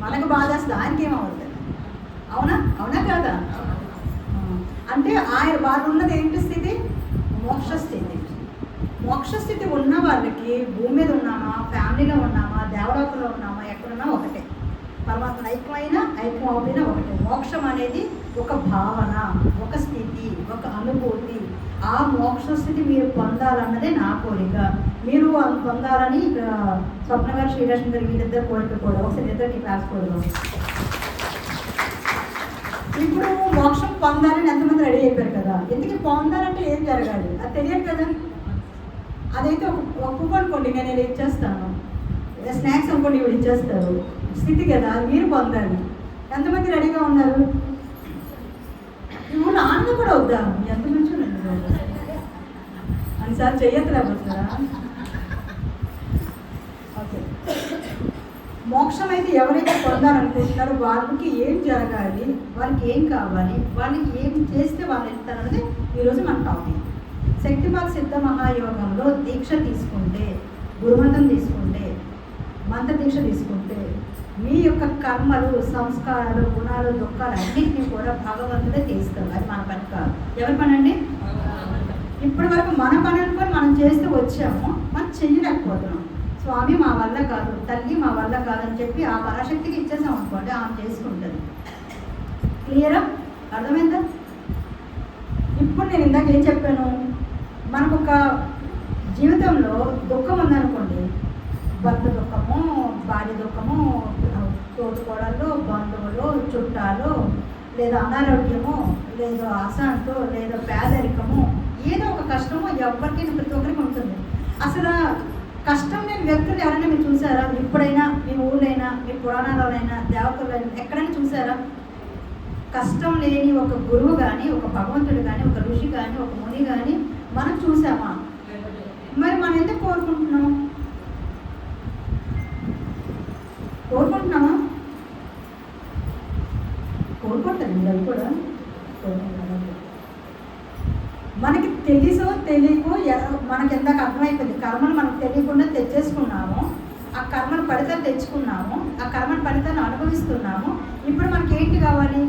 మనకు బాధ వస్తుంది, ఆయనకి ఏమవుతుంది? అవునా? అవునా కాదా? అంటే ఆయన బాధ ఉన్నది ఏంటి స్థితి? మోక్ష స్థితి. మోక్ష స్థితి ఉన్న వాళ్ళకి భూమి మీద ఉన్నామా, ఫ్యామిలీలో ఉన్నామా, దేవలోకంలో ఉన్నామా, ఎక్కడున్నా ఒకటే. పరమాత్మ ఐక్యమైన ఐక్యం అవుతున్నా ఒకటే. మోక్షం అనేది ఒక భావన, ఒక స్థితి, ఒక అనుభూతి. ఆ మోక్ష స్థితి మీరు పొందాలన్నదే నా కోరిక. మీరు పొందాలని స్వప్న గారు, శ్రీలక్ష్మి గారు వీళ్ళిద్దరు కోరిక కూడా. ఒకసారి ఇద్దరికి క్లాస్ కోరుదాం. ఇప్పుడు మోక్షం పొందాలని ఎంతమంది రెడీ అయిపోయారు కదా. ఎందుకు పొందాలంటే ఏం జరగాలి అది తెలియదు కదా. అదైతే ఒక పువ్వు అనుకోండి, నేను ఇచ్చేస్తాను. స్నాక్స్ అనుకోండి, ఇవి ఇచ్చేస్తారు. స్థితి కదా, మీరు పొందాలి. ఎంతమంది రెడీగా ఉన్నారు? ఇప్పుడు ఆనందం కూడా వద్దాం. ఎంత మంచి అనిసారి చెయ్యట్లేకపోతారా? ఓకే, మోక్షం అయితే ఎవరైతే పొందాలనుకుంటున్నారో వాళ్ళకి ఏం జరగాలి, వాళ్ళకి ఏం కావాలి, వాళ్ళకి ఏం చేస్తే వాళ్ళు వెళ్తారన్నది ఈరోజు మన టాపిక్. శక్తిపాత సిద్ధ మహాయోగంలో దీక్ష తీసుకుంటే, గురుమతం తీసుకుంటే, మంత్ర దీక్ష తీసుకుంటే మీ యొక్క కర్మలు, సంస్కారాలు, గుణాలు, దుఃఖాలు అన్నింటినీ కూడా భగవంతుడే తీస్తారు. అది మన పని కాదు. ఎవరి పని అండి? ఇప్పటి వరకు మన పని అనుకొని మనం చేస్తూ వచ్చాము, మనం చెయ్యలేకపోతున్నాం. స్వామి మా వల్ల కాదు, తల్లి మా వల్ల కాదని చెప్పి ఆ పరాశక్తికి ఇచ్చేసాం అనుకోండి, ఆమె చేసుకుంటుంది. క్లియరా? అర్థమైందా? ఇప్పుడు నేను ఇందాక ఏం చెప్పాను? మనకు ఒక జీవితంలో దుఃఖం ఉందనుకోండి, భర్త దుఃఖము, భార్య దుఃఖము, తోటికోడళ్ళు, బంధువులు, చుట్టాలు, లేదా అనారోగ్యము, లేదా అశాంతో, లేదా పేదరికము, ఏదో ఒక కష్టము ఎవరికైనా ప్రతి ఒక్కరికి ఉంటుంది. అసలు కష్టం లేని వ్యక్తులు ఎవరైనా మీరు చూసారా? ఇప్పుడైనా మీ ఊళ్ళైనా, మీ పురాణాలైనా, దేవతలైనా ఎక్కడైనా చూసారా? కష్టం లేని ఒక గురువు కానీ, ఒక భగవంతుడు కానీ, ఒక ఋషి కానీ, ఒక ముని కానీ మనం చూసామా? మరి మనం ఎందుకు కోరుకుంటున్నాం? కోరుకుంటున్నామా? కోరుకుంటానండి, అవి కూడా మనకి తెలుసో తెలియకో మనకి ఎందాక అర్థమైపోయింది. కర్మను మనకు తెలియకుండా తెచ్చేసుకున్నాము, ఆ కర్మను ఫలితాలు తెచ్చుకున్నాము, ఆ కర్మను ఫలితాన్ని అనుభవిస్తున్నాము. ఇప్పుడు మనకి ఏంటి కావాలి?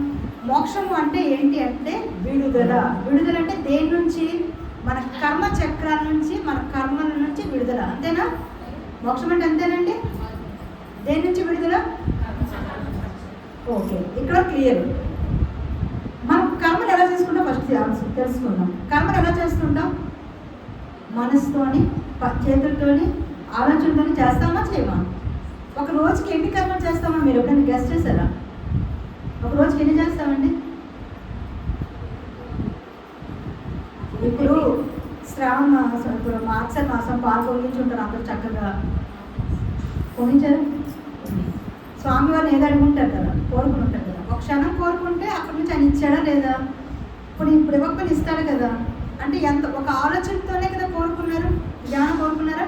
మోక్షము అంటే ఏంటి అంటే విడుదల. విడుదల అంటే దేని నుంచి? మన కర్మ చక్రాల నుంచి, మన కర్మల నుంచి విడుదల. అంతేనా? మోక్షం అంటే అంతేనండి. దేని నుంచి విడుదల? ఓకే, ఇక్కడ క్లియర్. మనం కర్మలు ఎలా చేసుకుంటాం ఫస్ట్ తెలుసుకుందాం. కర్మలు ఎలా చేస్తుంటాం? మనసుతోని, చేతులతోని, ఆలోచనతోని చేస్తామా చేయమా? ఒక రోజుకి ఎన్ని కర్మలు చేస్తామా? మీరు ఎప్పుడైనా గెస్ట్ చేశారా? ఒక రోజుకి ఎన్ని చేస్తామండి? ఇప్పుడు శ్రావణ మాసం, ఇప్పుడు మార్చి మాసం పాలు పొంగించుంటారు అందరూ చక్కగా. పొంగించారు స్వామివారిని ఏదో అడుగుంటారు కదా, కోరుకుని ఉంటారు కదా. ఒక క్షణం కోరుకుంటే అక్కడి నుంచి ఆయన ఇచ్చాడా లేదా? ఇప్పుడు ఇవ్వకపోయినా ఇస్తాడు కదా. అంటే ఎంత ఒక ఆలోచనతోనే కదా కోరుకున్నారు. జ్ఞానం కోరుకున్నారా?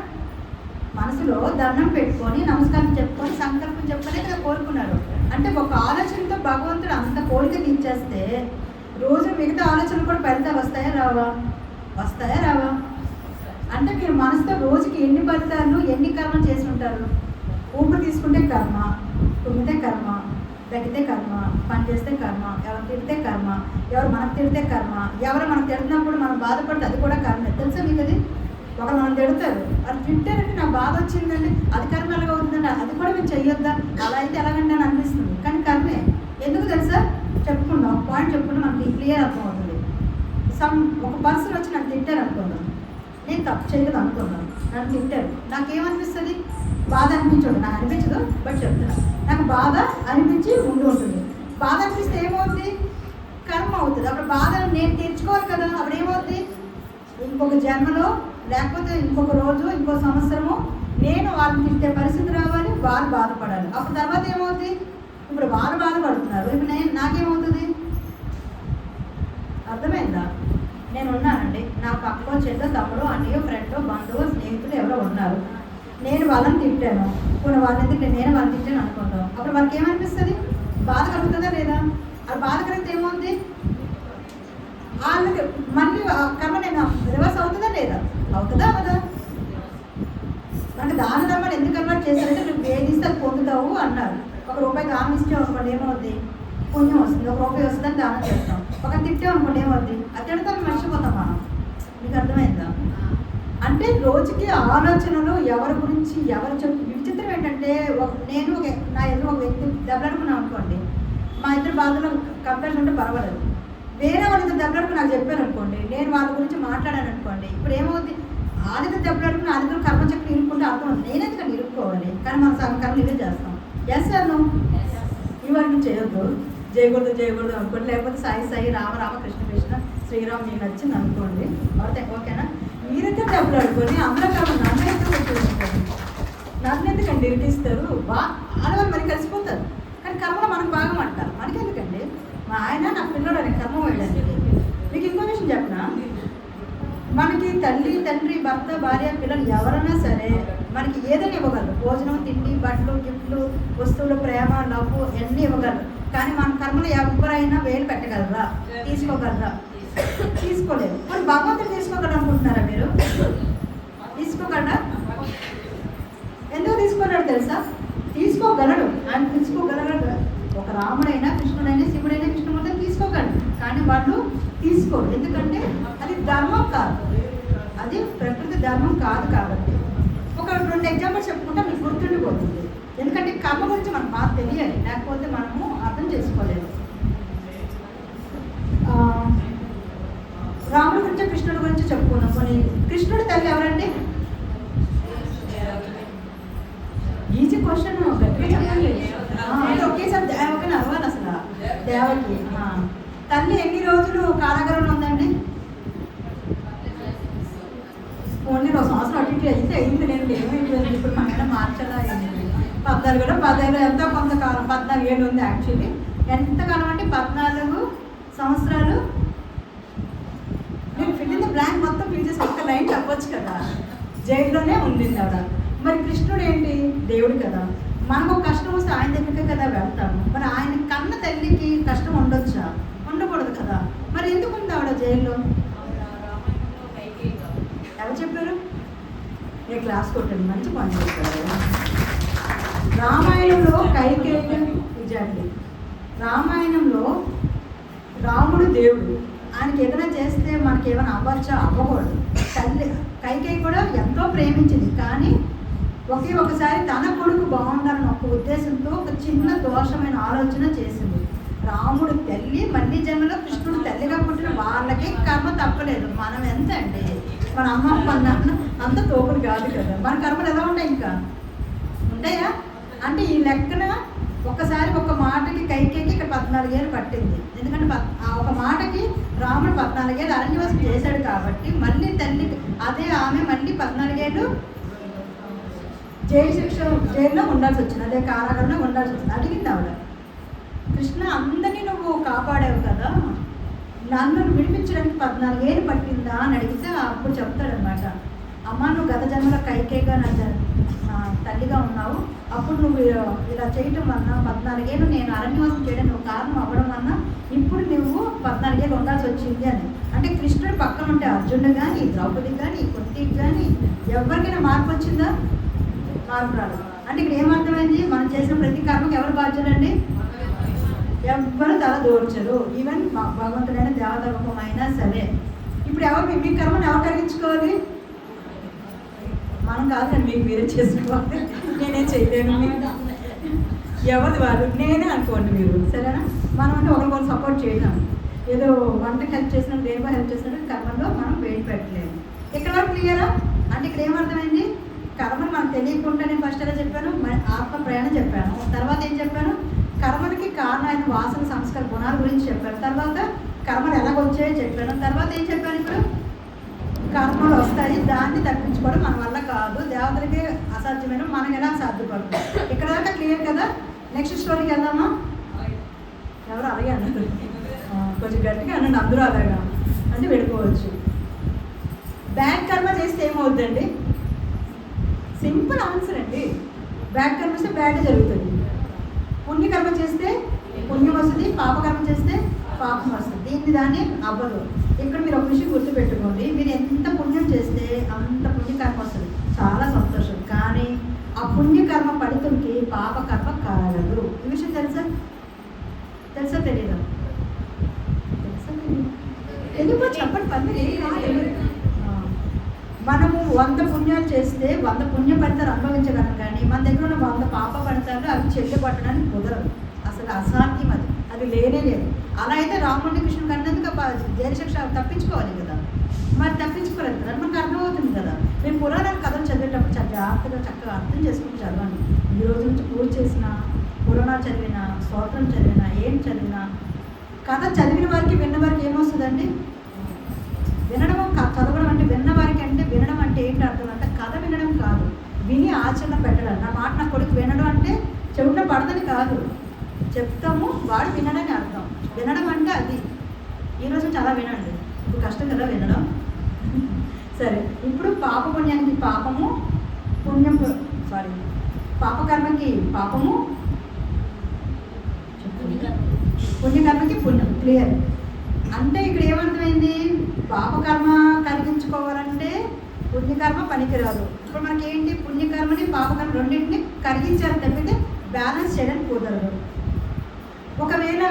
మనసులో దండం పెట్టుకొని, నమస్కారం చెప్పుకొని, సంకల్పం చెప్పుకొనే కదా కోరుకున్నారు. అంటే ఒక ఆలోచనతో భగవంతుడు అంత కోరిక తీర్చేస్తే రోజు మిగతా ఆలోచనలు కూడా ఫలితాలు వస్తాయా రావా? వస్తాయా రావా? అంటే మీరు మనసుతో రోజుకి ఎన్ని ఫలితాలు, ఎన్ని కర్మలు చేసి ఉంటారు? ఊపిరి తీసుకుంటే కర్మ, తుమ్మితే కర్మ, తగ్గితే కర్మ, పని చేస్తే కర్మ, ఎవరు తిడితే కర్మ, ఎవరు మనకు తిడితే కర్మ, ఎవరు మనకు తిడుతున్నప్పుడు మనం బాధపడితే అది కూడా కర్మే. తెలుసా మీకు అది? ఒకరు మనం తిడతారు, అది తిట్టారంటే నాకు బాధ వచ్చిందండి, అది కర్మ ఎలాగ అవుతుందండి, అది కూడా మేము చెయ్యొద్దా, అలా అయితే ఎలాగండి అని అనిపిస్తుంది. కానీ కర్మే. ఎందుకు తెలుసా? చెప్పుకుందాం, ఒక పాయింట్ చెప్పుకుంటే మనకి క్లియర్ అర్థమవుతుంది. ఒక పర్సన్ వచ్చి నాకు తిట్టారు అనుకుందాం, నేను తప్పు చేయలేదు అనుకుందాం, నన్ను తిట్టారు, నాకేమనిపిస్తుంది? బాధ అనిపించదు, నాకు అనిపించదు, బట్ చెప్తున్నా, నాకు బాధ అనిపించి ఉంటుంది. బాధ అనిపిస్తే ఏమవుతుంది? కర్మ అవుతుంది. అప్పుడు బాధను నేను తీర్చుకోవాలి కదా, అప్పుడు ఏమవుతుంది? ఇంకొక జన్మలో లేకపోతే ఇంకొక రోజు, ఇంకో సంవత్సరము నేను వాళ్ళని తిట్టే పరిస్థితి రావాలి, వాళ్ళు బాధపడాలి. అప్పుడు తర్వాత ఏమవుతుంది? ఇప్పుడు వాళ్ళు బాధపడుతున్నారు, ఇప్పుడు నాకేమవుతుంది? అర్థమైందా? నేను ఉన్నానండి, నా పక్కో చెడ్డ తమ్ముడు, అన్నయ్య, ఫ్రెండ్, బంధువు, స్నేహితులు ఎవరో ఉన్నారు, నేను వాళ్ళని తిట్టాను, ఇప్పుడు వాళ్ళని తిట్టే నేను వాళ్ళని తిట్టాను అనుకుంటాం. అప్పుడు వాళ్ళకి ఏమనిపిస్తుంది? బాధ కలుగుతుందా లేదా? అది బాధ కలిగితే ఏమవుతుంది? వాళ్ళకి మళ్ళీ కర్మ నేను రివర్స్ అవుతుందా లేదా? అవుతుందా కదా? మనకి దాన ధర్మాలు ఎందుకు అలవాటు చేశారంటే నువ్వు ఏదిస్తే అది పొందుతావు అన్నారు. ₹1 దానం ఇస్తే అనుకోండి ఏమవుద్ది? పుణ్యం వస్తుంది. ₹1 వస్తుందని దానం చేస్తాం. ఒక తిట్టే అనుకోండి ఏమవుద్ది? అది తిడతాను మర్చిపోతాం మనం. మీకు అర్థమైందా? అంటే రోజుకి ఆలోచనలు ఎవరి గురించి ఎవరు విచిత్రం ఏంటంటే, నేను నా ఎదురు ఒక వ్యక్తి దెబ్బలాడుకున్నాం అనుకోండి, మా ఇద్దరు బాధలో కంపారిజన్ ఉంటే పర్వాలేదు. వేరే వాళ్ళతో దెబ్బలాడుకుని నాకు చెప్పారు అనుకోండి, నేను వాళ్ళ గురించి మాట్లాడాను అనుకోండి, ఇప్పుడు ఏమవుతుంది? వాళ్ళతో దెబ్బలాడుకుని వాళ్ళతో కర్మ చెప్పి ఇరుక్కుంటే అర్థం, నేనెందుకంటే ఇరుక్కోవాలి, కానీ మనం సగం కర్మ ఇదే చేస్తాం. ఎస్ అను ఇవన్నీ చేయొద్దు, చేయకూడదు అనుకోండి. లేకపోతే సాయి సాయి, రామ రామ, కృష్ణ కృష్ణ, శ్రీరామ్ మీకు నచ్చింది అనుకోండి, అవుతాయి. ఓకేనా? మీరైతే దెబ్బలాడుకొని అందరూ కర్మ నన్ను ఎందుకు పెట్టుకుంటారు? నన్ను ఎందుకండి ఇరిటిస్తారు? ఆడవాళ్ళు మరి కలిసిపోతారు, కానీ కర్మలో మనకు భాగం అంటారు. మనకెందుకండి? మా ఆయన నా పిల్లడు అని కర్మ వేయడానికి. మీకు ఇన్ఫర్మేషన్ చెప్పనా? మనకి తల్లి, తండ్రి, భర్త, భార్య, పిల్లలు ఎవరైనా సరే మనకి ఏదైనా ఇవ్వగలరు. భోజనం, తిండి, బట్టలు, గిఫ్ట్లు, వస్తువులు, ప్రేమ, నవ్వు అన్నీ ఇవ్వగలరు. కానీ మన కర్మలో ఎవరైనా వేలు పెట్టగలరా? తీసుకోగలరా? తీసుకోలేరు. మరి భగవంతుడు తీసుకోగలరు అనుకుంటున్నారా మీరు? తీసుకోగలరా? ఎందుకు తీసుకోలేడు తెలుసా? తీసుకోగలడు, ఆయన తీసుకోగలగడు. ఒక రాముడైనా, కృష్ణుడైనా, శివుడైనా, కృష్ణమూర్తి తీసుకోగలడు, కానీ వాళ్ళు తీసుకోరు. ఎందుకంటే అది ధర్మం కాదు, అది ప్రకృతి ధర్మం కాదు. కాబట్టి ఒక 2 ఎగ్జాంపుల్స్ చెప్పుకుంటే మీకు గుర్తుండిపోతుంది. ఎందుకంటే కర్మ గురించి మనకు బాగా తెలియాలి, లేకపోతే మనము అర్థం చేసుకోలేము. రాముడి గురించి, కృష్ణుడి గురించి చెప్పుకున్నాం. కొన్ని కృష్ణుడి తల్లి ఎవరండి? ఈజీ క్వశ్చన్, గట్టిగా చెప్పండి. ఒకేసారి దేవకిని అవ్వాలి అసలు. దేవకి తల్లి ఎన్ని రోజులు కారాగారంలో ఉందండి? ఓన్లీ 1 సంవత్సరం అటు ఇటు అయితే అయింది. నేను ఏమైంది ఇప్పుడు మన మార్చలా అయింది. 14 ఎంతో కొంతకాలం, 14 ఏళ్ళు ఉంది యాక్చువల్లీ. ఎంతకాలం అంటే 14 సంవత్సరాలు. నేను ఫిల్ ఇన్ ద బ్లాంక్ మొత్తం ఫిల్ చేసి ఒక్క లైన్ చెప్పొచ్చు కదా. జైల్లోనే ఉండింది ఆవిడ. మరి కృష్ణుడు ఏంటి? దేవుడు కదా. మనకు కష్టం వస్తే ఆయన దగ్గరికే కదా వెళ్తాము. మరి ఆయన కన్న తల్లికి కష్టం ఉండొచ్చా? ఉండకూడదు కదా. మరి ఎందుకు ఉంది ఆవిడ జైల్లో? ఎవరు చెప్పారు? నేను క్లాస్ కొట్టాను, మంచి పని చేస్తారు. రామాయణంలో కైకేయి, ఎగ్జాక్ట్లీ రామాయణంలో రాముడు దేవుడు, ఆయనకి ఏదైనా చేస్తే మనకి ఏమైనా అవ్వచ్చా? అవ్వకూడదు. తల్లి కైకేయి కూడా ఎంతో ప్రేమించింది, కానీ ఒకసారి తన కొడుకు బాగుండాలని ఒక ఉద్దేశంతో ఒక చిన్న దోషమైన ఆలోచన చేసింది. రాముడు తల్లి, మళ్ళీ జన్మలో కృష్ణుడు తల్లిగా పుట్టిన వాళ్ళకి కర్మ తప్పలేదు. మనం ఎంత అండి, మన అమ్మ నాన్న అంత తోపుడు కాదు కదా. మన కర్మలు ఎలా ఉంటాయి? ఇంకా ఉంటాయా? అంటే ఈ లెక్కన ఒక్కసారి ఒక మాటకి కైకేయికి ఇక్కడ 14 ఏళ్ళు పట్టింది. ఎందుకంటే ఒక మాటకి రాముడు 14 ఏళ్ళు అరణ్యవాసం చేశాడు కాబట్టి మళ్ళీ తల్లి అదే ఆమె మళ్ళీ 14 ఏళ్ళు జైల్లో ఉండాల్సి వచ్చింది, అదే కారాగారంలో ఉండాల్సి వచ్చింది. అడిగింది ఆవిడ, కృష్ణ అందరినీ నువ్వు కాపాడావు కదా, నన్ను విడిపించడానికి 14 ఏళ్ళు పట్టిందా అని అడిగితే అప్పుడు చెప్తాడనమాట, అమ్మ నువ్వు గత జన్మలో కైకేయిగా నా తల్లిగా ఉన్నావు, అప్పుడు నువ్వు ఇలా చేయటం వలన 14 ఏళ్ళు నేను అరణ్యవాసం చేయడం నువ్వు కారణం అవ్వడం వలన ఇప్పుడు నువ్వు 14 ఏళ్ళు ఉండాల్సి వచ్చింది అని. అంటే కృష్ణుడు పక్కన ఉంటే అర్జునుడు కానీ, ద్రౌపది కానీ, కుంతికి కానీ ఎవరికైనా మార్పు వచ్చిందా? మార్పు రాదు. అంటే ఇక్కడ ఏమర్థమైంది? మనం చేసిన ప్రతి కర్మకి ఎవరు బాధ్యులండి? ఎవ్వరు తల దూర్చరు. ఈవెన్ భగవంతుడైన దేవత రూపమైనా సరే. ఇప్పుడు ఎవరు మీ కర్మను ఎవరు కలిగించుకోవాలి? మనం కాదు, మీకు మీరే చేసుకోవాలి. నేనేం చేయలేను. ఎవరి వాళ్ళు నేనే అనుకోండి మీరు, సరేనా? మనం అంటే ఒకరికొకరు సపోర్ట్ చేయలేం. ఏదో వంటకి హెల్ప్ చేసినట్టు, దేనికో హెల్ప్ చేసినట్టు కర్మలో మనం వెయిట్ పెట్టలేము. ఇక్కడ వరకు క్లియరా? అంటే ఇక్కడ ఏమర్థమైంది? కర్మను మనం తెలియకుండా నేను ఫస్ట్ ఎలా చెప్పాను, ఆత్మ ప్రయాణం చెప్పాను. తర్వాత ఏం చెప్పాను? కర్మలకి కారణమైన వాసన సంస్కార గుణాల గురించి చెప్పాను. తర్వాత కర్మలు ఎలాగొచ్చాయో చెప్పాను. తర్వాత ఏం చెప్పాను? ఇప్పుడు కర్మలు వస్తాయి, దాన్ని తప్పించుకోవడం మన వల్ల కాదు, దేవతలకి అసాధ్యమైన, మనకి ఎలా సాధ్యపడుతుంది. ఇక్కడ దాకా క్లియర్ కదా? నెక్స్ట్ స్టోరీకి వెళ్దామా? ఎవరు అలాగే అన్నారు, కొంచెం గట్టిగా అనండి అందరూ అలాగా అంటే వెళ్ళిపోవచ్చు. బ్యాడ్ కర్మ చేస్తే ఏమవుతుందండి? సింపుల్ ఆన్సర్ అండి. బ్యాడ్ కర్మ చేస్తే బ్యాడ్ జరుగుతుంది. పుణ్యకర్మ చేస్తే పుణ్యం వస్తుంది, పాపకర్మ చేస్తే పాపం వస్తుంది. దాన్ని అవ్వదు. ఇక్కడ మీరు ఒక విషయం గుర్తుపెట్టుకోండి, మీరు ఎంత పుణ్యం చేస్తే అంత పుణ్యకర్మ వస్తుంది, చాలా సంతోషం. కానీ ఆ పుణ్యకర్మ ఫలితంకి పాపకర్మ కలగదు. ఈ విషయం తెలుసా? తెలుసా తెలీదా? తెలుసా తెలీదు? ఎందుకో చెప్పండి. పని మనము 100 పుణ్యాలు చేస్తే 100 పుణ్య ఫలితాలు అనుభవించగలం. కానీ మన దగ్గర ఉన్న 100 పాప ఫలితాలు అవి చెల్లి పట్టడానికి కుదరదు. అసలు అసాధ్యం. అది లేనే లేదు. అలా అయితే రాముడిని కృష్ణుడికి అన్నందుకు జైలు శిక్ష తప్పించుకోవాలి కదా. మరి తప్పించుకోలేదు కదా, మనకు అర్థమవుతుంది కదా. నేను పురాణాల కథలు చదివేటప్పుడు చాలా జాగ్రత్తగా చక్కగా అర్థం చేసుకుని చదవండి. ఈ రోజు నుంచి పూజ చేసిన, పురాణాలు చదివినా, స్తోత్రం చదివినా, ఏం చదివినా, కథ చదివిన వారికి విన్న వారికి ఏమొస్తుందండి? వినడం చదవడం అంటే విన్న వారికి అంటే వినడం అంటే ఏంటి అర్థం అంటే కథ వినడం కాదు, విని ఆచరణ పెట్టడం. నా మాట నా కొడుకు వినడం అంటే చెవుట్లో పడదని కాదు, చెప్తాము వాడు వినడని అర్థం. వినడం అంటే అది. ఈరోజు చాలా వినండి. ఇప్పుడు కష్టం కదా వినడం. సరే, ఇప్పుడు పాప పుణ్యానికి పాపము, పుణ్యం పాపకర్మకి పాపము, పుణ్యకర్మకి పుణ్యం. క్లియర్? అంటే ఇక్కడ ఏమర్థమైంది? పాపకర్మ కరిగించుకోవాలంటే పుణ్యకర్మ పనికిరాదు. ఇప్పుడు మనకి ఏంటి? పుణ్యకర్మని పాపకర్మ రెండింటిని కరిగించాలి తప్పితే బ్యాలెన్స్ చేయడానికి కుదరదు. ఒకవేళ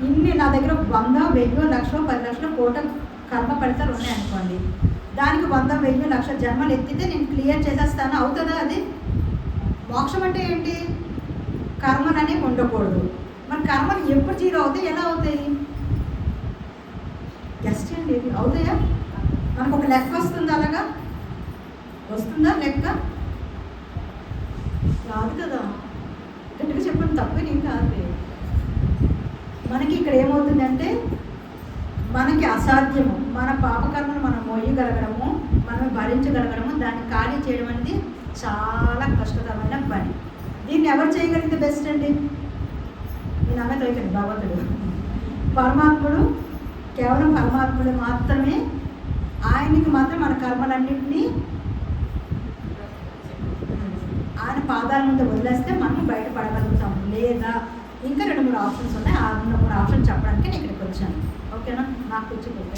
ఇన్ని నా దగ్గర 100, 1000, 1,00,000, 10,00,000 కోట్ల కర్మ ఫలితాలు ఉన్నాయనుకోండి, దానికి 100, 1000, 1,00,000 జన్మలు ఎత్తితే నేను క్లియర్ చేసేస్తాను. అవుతుందా? అది మోక్షం అంటే ఏంటి? కర్మలు అనేవి ఉండకూడదు. మన కర్మలు ఎప్పుడు జీరో అవుతాయి? ఎలా అవుతాయి? గెస్ట్ చేయండి. అవుతాయా? మనకు ఒక లెక్క వస్తుందా? అలాగా వస్తుందా లెక్క? కాదు కదా. గట్టిగా చెప్పండి, తప్పే నేను కాదు. మనకి ఇక్కడ ఏమవుతుందంటే మనకి అసాధ్యము. మన పాపకర్మను మనం మోయగలగడము, మనం భరించగలగడము, దాన్ని ఖాళీ చేయడం అనేది చాలా కష్టతరమైన పని. దీన్ని ఎవరు చేయగలిగితే బెస్ట్ అండి? నేను ఆమె తోయకండి. భగవంతుడు పరమాత్ముడు, కేవలం పరమాత్ముడు మాత్రమే. ఆయనకి మాత్రం మన కర్మలన్నింటినీ ఆయన పాదాల ముందు వదిలేస్తే మనం బయటపడగలుగుతాం. లేదా ఇంకా 2-3 ఆప్షన్స్ ఉన్నాయి. ఆ 2-3 ఆప్షన్ చెప్పడానికి నేను ఇక్కడికి వచ్చాను. ఓకేనా? నాకు కూర్చోపోతే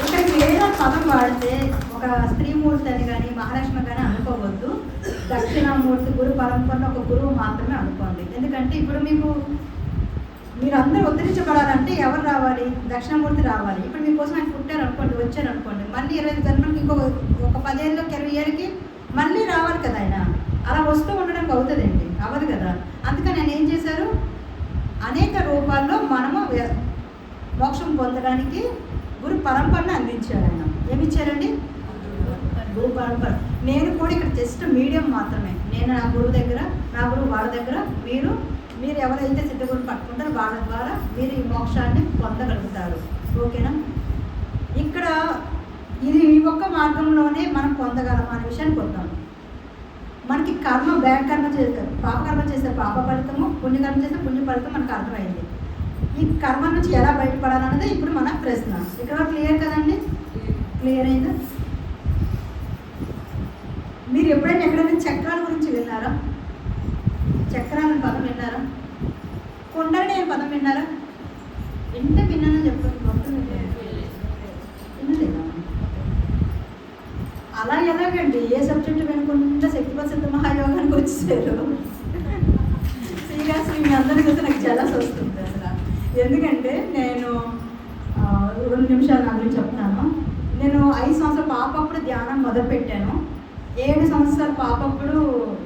ఇక్కడికి ఏదో పదం వాడితే ఒక స్త్రీమూర్తి అని కానీ మహాలక్ష్మి కానీ అనుకోవద్దు. దక్షిణామూర్తి గురు పరంపరలో ఒక గురువు మాత్రమే అనుకోండి. ఎందుకంటే ఇప్పుడు మీరు అందరూ ఉద్ధరించబడాలంటే ఎవరు రావాలి? దక్షిణామూర్తి రావాలి. ఇప్పుడు మీకోసం ఆయన పుట్టారు అనుకోండి, వచ్చారు అనుకోండి, మళ్ళీ 25 జన్మలకి ఇంకొక 10 ఏళ్ళకి 20 ఏళ్ళకి మళ్ళీ రావాలి కదా ఆయన. అలా వస్తూ ఉండడానికి అవుతుందండి? అవ్వదు కదా. అందుకని ఆయన ఏం చేశారు? అనేక రూపాల్లో మనము మోక్షం పొందడానికి గురు పరంపరను అందించారు ఆయన. ఏమిచ్చారండి? గురు పరంపర. నేను కూడా ఇక్కడ జస్ట్ మీడియం మాత్రమే. నేను నా గురువు దగ్గర, నా గురువు వాళ్ళ దగ్గర, మీరు ఎవరైతే సిద్ధగురు పట్టుకుంటారో వాళ్ళ ద్వారా మీరు ఈ మోక్షాన్ని పొందగలుగుతారు. ఓకేనా? ఇక్కడ ఇది ఈ ఒక్క మార్గంలోనే మనం పొందగలం అనే విషయానికి వద్దాం. మనకి కర్మ, బ్యాడ్ కర్మ చేస్తే పాపకర్మ చేస్తే పాప ఫలితము, పుణ్యకర్మ చేస్తే పుణ్య ఫలితం మనకు అర్థమైంది. ఈ కర్మ నుంచి ఎలా బయటపడాలన్నది ఇప్పుడు మన ప్రశ్న. ఇక్కడ క్లియర్ కదండి? క్లియర్ అయిందా? మీరు ఎప్పుడైనా ఎక్కడైనా చక్రాల గురించి విన్నారా? చక్రాల పదం విన్నారా? కొండని అనే పదం విన్నారా? ఎంత విన్నానని చెప్పండి. మొత్తం వినలేదా? అలా ఎలాగండి? ఏ సబ్జెక్టు వినకుండా శక్తిపత సిద్ధ మహాయోగానికి వచ్చేసారు. శ్రీగా శ్రీ మీ అందరికీ చూస్తే నాకు జలస్ వస్తుంది అసలు. ఎందుకంటే నేను 2 నిమిషాలు నా గురించి చెప్తాను. నేను 5 సంవత్సరాల పాపప్పుడు ధ్యానం మొదలుపెట్టాను. 7 సంవత్సరాల పాపప్పుడు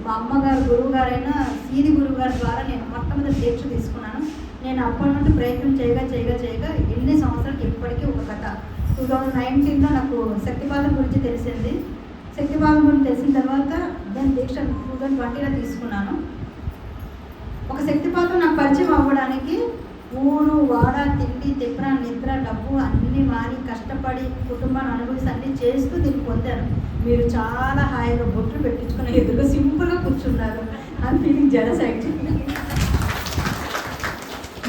మా అమ్మగారు గురువు గారైన సీని గురువు గారి ద్వారా నేను మొట్టమొదటి దీక్ష తీసుకున్నాను. నేను అప్పటి నుండి ప్రయత్నం చేయగా ఎన్ని సంవత్సరాలకి ఇప్పటికీ ఒక కథ 2019లో నాకు శక్తిపాదం గురించి తెలిసింది. శక్తిపాదం గురించి తెలిసిన తర్వాత నేను దీక్ష 2020లో తీసుకున్నాను. ఒక శక్తిపాతం నాకు పరిచయం అవ్వడానికి ఊరు వాడ తిండి తిప్పర నిద్ర డబ్బు అన్నీ మాని కష్టపడి కుటుంబాన్ని అనుభవిస్తే అన్నీ చేస్తూ దీన్ని పొందాను. మీరు చాలా హాయిగా బొట్లు పెట్టించుకుని ఎదురుగా సింపుల్గా కూర్చున్నారు. అని ఫీలింగ్ జలస్ యాక్చువల్లీ.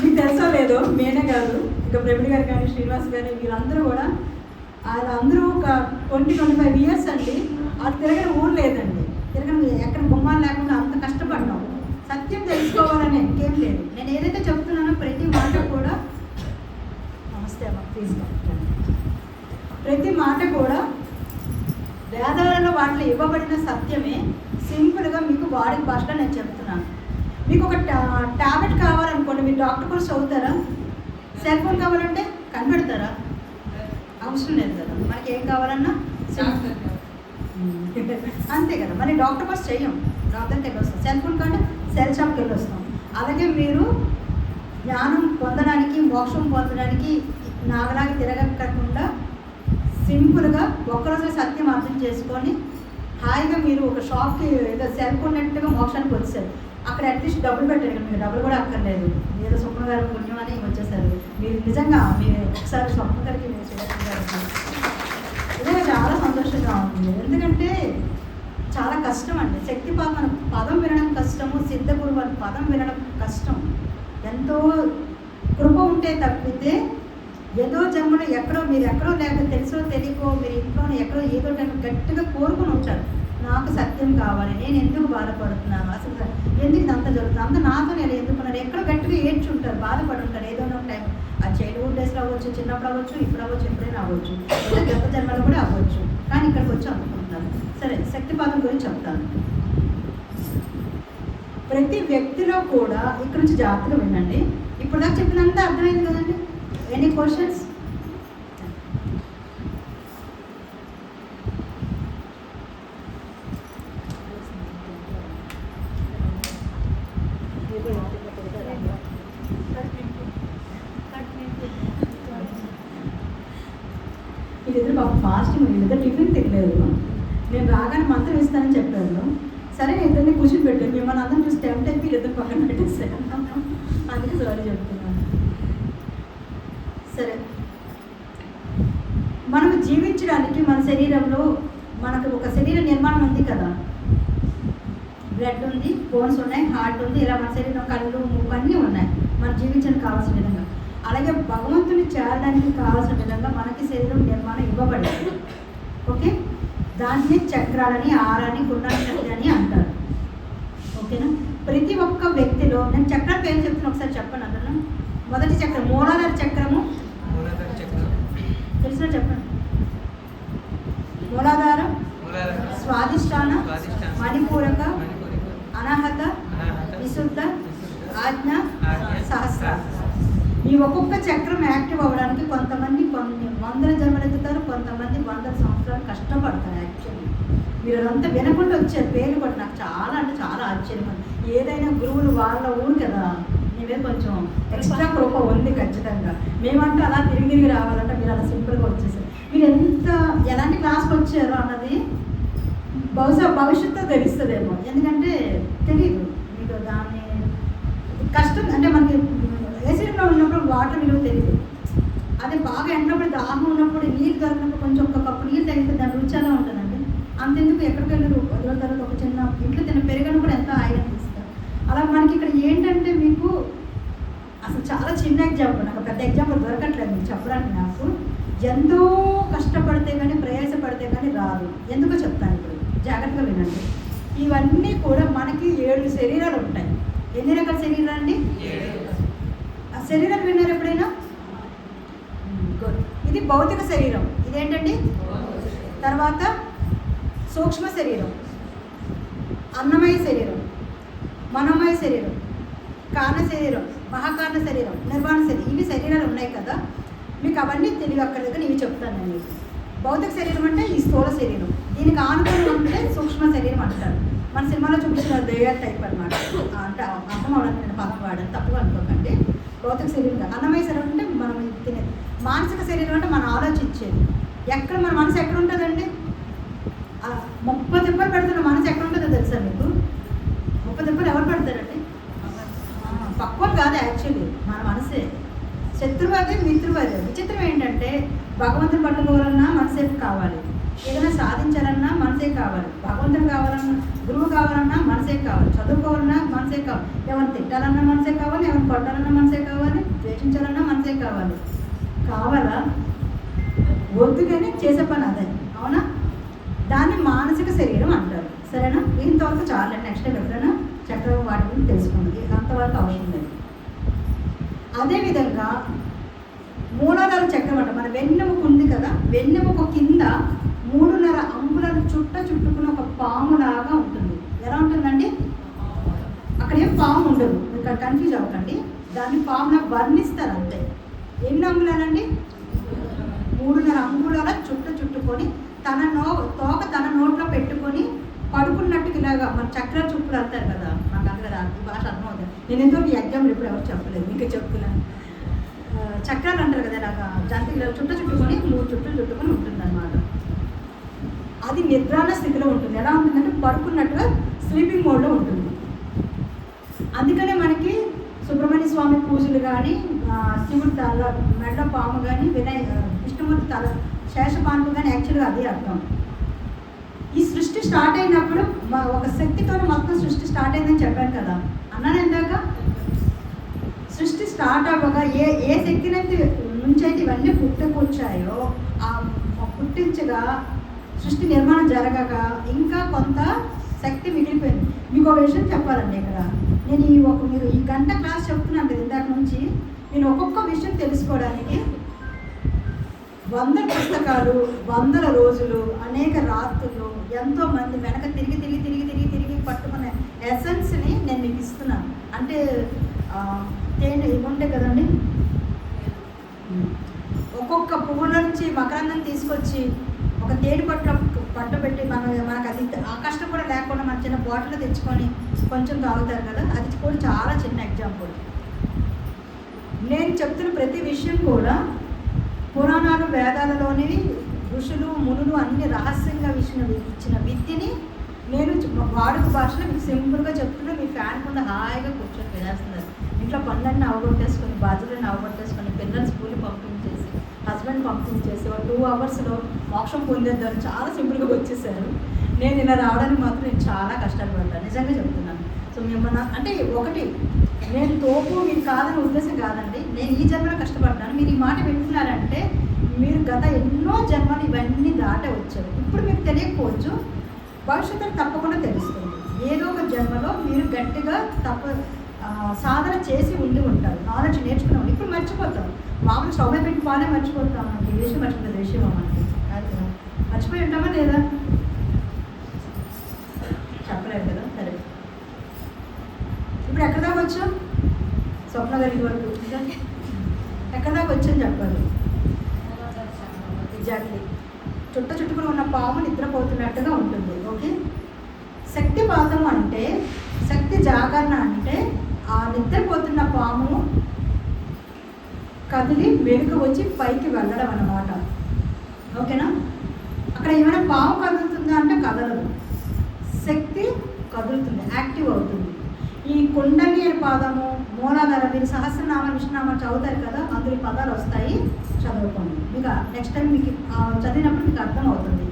మీకు తెలుసో లేదో మేనే కాదు, ఇంకా ప్రవీణ్ గారు కానీ శ్రీనివాస్ గారు వీళ్ళందరూ కూడా వాళ్ళందరూ ఒక 20-25 ఇయర్స్ అండి. వాళ్ళు తిరగని ఊరు లేదండి, తిరగని ఎక్కడ గుమ్మాలు లేకుండా అంత కష్టపడ్డాం. సత్యం తెలుసుకోవాలని ఇంకేం లేదు. నేను ఏదైతే చెప్తున్నానో ప్రతి మాట కూడా నమస్తే అమ్మ ప్లీజ్ ప్రతి మాట కూడా వేదాలలో వాటిలో ఇవ్వబడిన సత్యమే సింపుల్గా మీకు వాడి భాషలో నేను చెప్తున్నాను. మీకు ఒక టాబ్లెట్ కావాలనుకోండి, మీరు డాక్టర్ కోర్స్ చదువుతారా? సెల్ ఫోన్ కావాలంటే కనిపెడతారా? అవసరం లేదు కదా. మనకి ఏం కావాలన్నా అంతే కదా. మరి డాక్టర్ కోర్స్ చెయ్యం, డాక్టర్కి వెళ్ళి వస్తాం. సెల్ ఫోన్ కంటే సెల్ షాప్కి వెళ్ళి వస్తాం. అలాగే మీరు జ్ఞానం పొందడానికి మోక్షం పొందడానికి నాగలాగా తిరగకుండా సింపుల్గా ఒక్కరోజు సత్యం అర్థం చేసుకొని హాయిగా మీరు ఒక షాప్కి ఏదో సెల్ కొన్నట్టుగా మోక్షానికి వచ్చారు. అక్కడ అట్లీస్ట్ డబ్బులు పెట్టారు, మీకు డబ్బులు కూడా అక్కర్లేదు. ఏదో స్వప్న గారు పుణ్యం అని వచ్చేసారు. మీరు నిజంగా మీరు ఒకసారి స్వప్న గారికి మీరు చేయగలిగారు. నిజంగా చాలా సంతోషంగా ఉంటుంది. ఎందుకంటే చాలా కష్టం అండి. శక్తిపాతం పదం వినడం కష్టము, సిద్ధగురువు అని పదం వినడం కష్టం. ఎంతో కృప ఉంటే తప్పితే ఏదో జన్మలో ఎక్కడో మీరు ఎక్కడో లేకపోతే తెలుసో తెలియకో మీరు ఇంట్లోనే ఎక్కడో ఏదో గట్టిగా కోరుకుని ఉంటారు. నాకు సత్యం కావాలి, నేను ఎందుకు బాధపడుతున్నాను, అసలు ఎందుకు ఇదంతా జరుగుతుంది, అంత నాతో నేను ఎందుకున్నాను, ఎక్కడో గట్టిగా ఏడ్చుంటారు, బాధపడి ఉంటారు. ఏదో ఒక టైం ఆ చైల్డ్హుడ్ డేస్లో అవ్వచ్చు, చిన్నప్పుడు అవ్వచ్చు, ఇప్పుడు అవ్వచ్చు, ఎప్పుడైనా అవ్వచ్చు, ఏదో గత జన్మలో కూడా అవ్వచ్చు. కానీ ఇక్కడికి వచ్చి అనుకుంటున్నారు. సరే, శక్తిపాతం గురించి చెప్తాను. ప్రతి వ్యక్తిలో కూడా ఇక్కడ నుంచి జాగ్రత్తగా వినండి. ఇప్పుడు దాకా చెప్పినంత అర్థమైంది కదండి. Any questions? వీళ్ళిద్దరు బాబు ఫాస్ట్, వీళ్ళిద్దరు టిఫిన్ తినలేదు. నేను రాగానే మంత్రం ఇస్తానని చెప్పాను. సరే ఇద్దరిని కూర్చొని పెట్టాను. మిమ్మల్ని అందరం చూసి టెంప్ట్ అయిపోయి వీళ్ళిద్దరు పక్కన పెట్టేసాను. అందుకే సారీ చెప్తున్నాను. సరే, మనం జీవించడానికి మన శరీరంలో మనకు ఒక శరీర నిర్మాణం ఉంది కదా. బ్లడ్ ఉంది, బోన్స్ ఉన్నాయి, హార్ట్ ఉంది, ఇలా మన శరీరం కళ్ళు ముక్కు అన్నీ ఉన్నాయి మనం జీవించడానికి కావాల్సిన విధంగా. అలాగే భగవంతుని చేరడానికి కావాల్సిన విధంగా మనకి శరీరం నిర్మాణం ఇవ్వబడింది. ఓకే, దాన్ని చక్రాలని, ఆరాని, కుండలని అని అంటారు. ఓకేనా? ప్రతి ఒక్క వ్యక్తిలో నేను చక్రం పేరు చెప్తున్నా, ఒకసారి చెప్పండి అందరూ. మొదటి చక్రం మూలాధార చక్రము, తెలిసిన చెప్పండి. మూలాధార, స్వాదిష్టాన, మణిపూరక, అనాహత, విశుద్ధ, ఆజ్ఞ, సహస్ర. ఈ ఒక్కొక్క చక్రం యాక్టివ్ అవ్వడానికి కొంతమంది కొన్ని వందల జన్మలు ఎత్తుతారు, కొంతమంది 100 సంవత్సరాలు కష్టపడతారు. యాక్చువల్లీ మీరు అదంతా వినకుండా వచ్చారు. పేర్లు కూడా నాకు చాలా అంటే చాలా ఆశ్చర్యం. ఏదైనా గురువులు వాళ్ళ ఊరు కదా, మేమే కొంచెం ఎక్స్ట్రా కృప ఉంది ఖచ్చితంగా. మేమంటే అలా తిరిగి రావాలంటే మీరు అలా సింపుల్గా వచ్చేసారు. మీరు ఎలాంటి క్లాస్కి వచ్చారో అన్నది బహుశా భవిష్యత్తులో తెలుస్తుందేమో. ఎందుకంటే తెలియదు మీకు దాన్ని కష్టం. అంటే మనకి ఏసీలో ఉన్నప్పుడు వాటర్ విలువ తెలియదు. అదే బాగా ఎండినప్పుడు దాహం ఉన్నప్పుడు నీళ్ళు దొరికినప్పుడు కొంచెం ఒక కప్పు నీళ్ళు తగ్గితే దాని రుచి ఎలా ఉంటుందండి. అంతెందుకు ఎక్కడికి వెళ్ళరు 10 రోజుల తర్వాత ఒక చిన్న ఇంట్లో తిన్న పెరుగను కూడా ఎంతో హాయిగా తీస్తారు. అలా మనకి ఇక్కడ ఏంటంటే మీకు అసలు చాలా చిన్న ఎగ్జాంపుల్, నాకు పెద్ద ఎగ్జాంపుల్ దొరకట్లేదు మీకు చెప్పడానికి. నాకు ఎంతో కష్టపడితే కానీ ప్రయాసపడితే కానీ రాదు. ఎందుకో చెప్తాను ఇప్పుడు, జాగ్రత్తగా వినండి. ఇవన్నీ కూడా మనకి 7 శరీరాలు ఉంటాయి. ఎన్ని రకాల శరీరాలు అండి? ఆ శరీరం విన్నారు ఎప్పుడైనా? గుడ్. ఇది భౌతిక శరీరం. ఇదేంటండి? తర్వాత సూక్ష్మ శరీరం, అన్నమయ శరీరం, మనోమయ శరీరం, కారణ శరీరం, మహాకారణ శరీరం, నిర్వాణ శరీరం, ఇవి శరీరాలు ఉన్నాయి కదా. మీకు అవన్నీ తెలియక్కర్లేదు, ఇవి చెప్తాను నేను. భౌతిక శరీరం అంటే ఈ స్థూల శరీరం, దీనికి ఆనుకుని ఉంటే సూక్ష్మ శరీరం అంటారు. మన సినిమాలో చూపించిన దేయర్ టైప్ అనమాట. అంటే అర్థం అవ్వడానికి నేను పదం వాడాను, తప్పుగా అనుకోకండి. భౌతిక శరీరం అన్నమయ శరీరం అంటే మనం తినేది. మానసిక శరీరం అంటే మనం ఆలోచించేది. ఎక్కడ మన మనసు ఎక్కడ ఉంటుందండి? 30 దెబ్బలు పెడుతున్న మనసు ఎక్కడ ఉంటుందో తెలుసా మీకు? 30 దెబ్బలు ఎవరు పెడతారండి? పక్వం కాదు, యాక్చువల్లీ మన మనసే. శత్రువు అదే, మిత్రువు అదే. విచిత్రం ఏంటంటే భగవంతుని పట్టుకోవాలన్నా మనసే కావాలి, ఏదైనా సాధించాలన్నా మనసే కావాలి, భగవంతుడు కావాలన్నా, గురువు కావాలన్నా మనసే కావాలి, చదువుకోవాలన్నా మనసే కావాలి, ఎవరిని తిట్టాలన్నా మనసే కావాలి, ఎవరిని కొట్టాలన్నా మనసే కావాలి, ద్వేషించాలన్నా మనసే కావాలి. కావాలా? వద్దు కానీ చేసే పని అదే, అవునా? దాన్ని మానసిక శరీరం అంటారు. సరేనా? ఇంతవరకు చాలండి. నెక్స్ట్ టైం ఎప్పుడైనా చక్రం వాటి గురించి తెలుసుకోండి, అంతవరకు అవసరం లేదు. అదేవిధంగా మూలాధార చక్రం అంట. మన వెన్నెముక ఉంది కదా, వెన్నెముక కింద 3.5 అంగుళాలు చుట్టుకుని ఒక పాములాగా ఉంటుంది. ఎలా ఉంటుందండి? అక్కడ ఏం పాము ఉండదు, ఇక్కడ కన్ఫ్యూజ్ అవ్వకండి. దాన్ని పాములా వర్ణిస్తారు అంతే. ఎన్ని అంగుళాలండి? 3.5 అంగుళాల చుట్టుకొని తోక తన నోట్లో పెట్టుకొని పడుకున్నట్టుగా ఇలాగా మన చక్ర చుప్పులు అంటారు కదా, నాకు అంత కదా ఈ భాష అర్థమవుతుంది. నేను ఎంతో ఈ ఎగ్జాంపుల్ ఇప్పుడు ఎవరు చెప్పలేదు, ఇంకా చెప్తున్నాను. చక్రాలు అంటారు కదా, ఇలాగా జంతు ఇలా చుట్టుకొని 3 చుట్టూ చుట్టుకొని ఉంటుందన్నమాట. అది నిద్రాణ స్థితిలో ఉంటుంది. ఎలా ఉంటుందంటే పడుకున్నట్టుగా స్లీపింగ్ మోడ్లో ఉంటుంది. అందుకనే మనకి సుబ్రహ్మణ్య స్వామి పూజలు కానీ, శివుడి తల మెడ పాము కానీ, విష్ణుమూర్తి తల శేషపాన్పు కానీ యాక్చువల్గా అదే అర్థం. ఈ సృష్టి స్టార్ట్ అయినప్పుడు ఒక శక్తితో మొత్తం సృష్టి స్టార్ట్ అయిందని చెప్పాను కదా, అన్నాను ఇందాక. సృష్టి స్టార్ట్ అవ్వగా ఏ శక్తి నుంచి అయితే ఇవన్నీ పుట్టుకొచ్చాయో ఆ పుట్టించగా సృష్టి నిర్మాణం జరగక ఇంకా కొంత శక్తి మిగిలిపోయింది. మీకు ఒక విషయం చెప్పాలండి. ఇక్కడ నేను మీరు ఈ గంట క్లాస్ చెప్తున్నాను కదా ఇందాక నుంచి, నేను ఒక్కొక్క విషయం తెలుసుకోవడానికి 100 పుస్తకాలు, 100 రోజులు, అనేక రాత్రులు, ఎంతోమంది వెనక తిరిగి పట్టుకునే ఎసెన్స్ని నేను మీకు ఇస్తున్నాను. అంటే తేనె ఇవ్వంటే కదండి, ఒక్కొక్క పువ్వుల నుంచి మకరందం తీసుకొచ్చి ఒక తేనె పట్టుబెట్టి మనకు అది ఆ కష్టం కూడా లేకుండా మన చిన్న బాటిల్లో తెచ్చుకొని కొంచెం తాగుతారు కదా, అది కూడా చాలా చిన్న ఎగ్జాంపుల్. నేను చెప్తున్న ప్రతి విషయం కూడా పురాణాలు, వేదాలలోని ఋషులు, మునులు అన్ని రహస్యంగా ఇచ్చిన విద్యని నేను వాడుక భాషలో మీకు సింపుల్గా చెప్తున్నా. మీ ఫ్యాన్ కింద హాయిగా కూర్చొని వినేస్తున్నారు. ఇంట్లో పనులన్నీ అవగొట్టేసుకొని, బాధ్యతలను అవగొట్టేసుకొని, పిల్లలు స్కూల్కి పంపించేసి, హస్బెండ్ పంపించేసి 2 అవర్స్లో మోక్షం పొందేద్దామని చాలా సింపుల్గా వచ్చేసారు. నేను ఇలా రావడానికి మాత్రం నేను చాలా కష్టాలు పడ్డాను, నిజంగా చెప్తున్నాను. సో మిమ్మల్ని అంటే ఒకటి, నేను తోపు మీరు కాదని ఉద్దేశం కాదండి. నేను ఈ జన్మలో కష్టపడ్డాను. మీరు ఈ మాట వింటున్నారంటే మీరు గత ఎన్నో జన్మలు ఇవన్నీ దాటే వచ్చారు. ఇప్పుడు మీకు తెలియకపోవచ్చు, భవిష్యత్తులో తప్పకుండా తెలుస్తుంది. ఏదో ఒక జన్మలో మీరు గట్టిగా సాధన చేసి ఉంటారు, నాలెడ్జ్ నేర్చుకునే వాళ్ళు. ఇప్పుడు మర్చిపోతాం, మామూలు స్టవ్ పెట్టి పాలే మర్చిపోతాం. మనకి ఈ విషయం మర్చిపోతుంది, విషయం మనకి కాదు కదా, మర్చిపోయి ఉంటామా లేదా? చెప్పలేదు కదా. సరే, ఇప్పుడు ఎక్కడ దాకా వచ్చాం? స్వప్న గారి వరకు ఎక్కడ దాకా వచ్చాను చెప్పాలి. ఎగ్జాక్ట్లీ చుట్టుకుని ఉన్న పాము నిద్రపోతున్నట్టుగా ఉంటుంది. ఓకే, శక్తిపాతం అంటే, శక్తి జాగరణ అంటే ఆ నిద్రపోతున్న పాము కదిలి వెనుక వచ్చి పైకి వెళ్ళడం అన్నమాట. ఓకేనా? అక్కడ ఏమైనా పాము కదులుతుందా అంటే కదలదు, శక్తి కదులుతుంది, యాక్టివ్ అవుతుంది. ఈ కుండలి అనే పాదము, మూలాధార, మీరు సహస్రనామ విష్ణునామాలు చదువుతారు కదా, అందులో పదాలు వస్తాయి, చదువుకోండి. మీకు నెక్స్ట్ టైం మీకు చదివినప్పుడు మీకు అర్థమవుతుంది.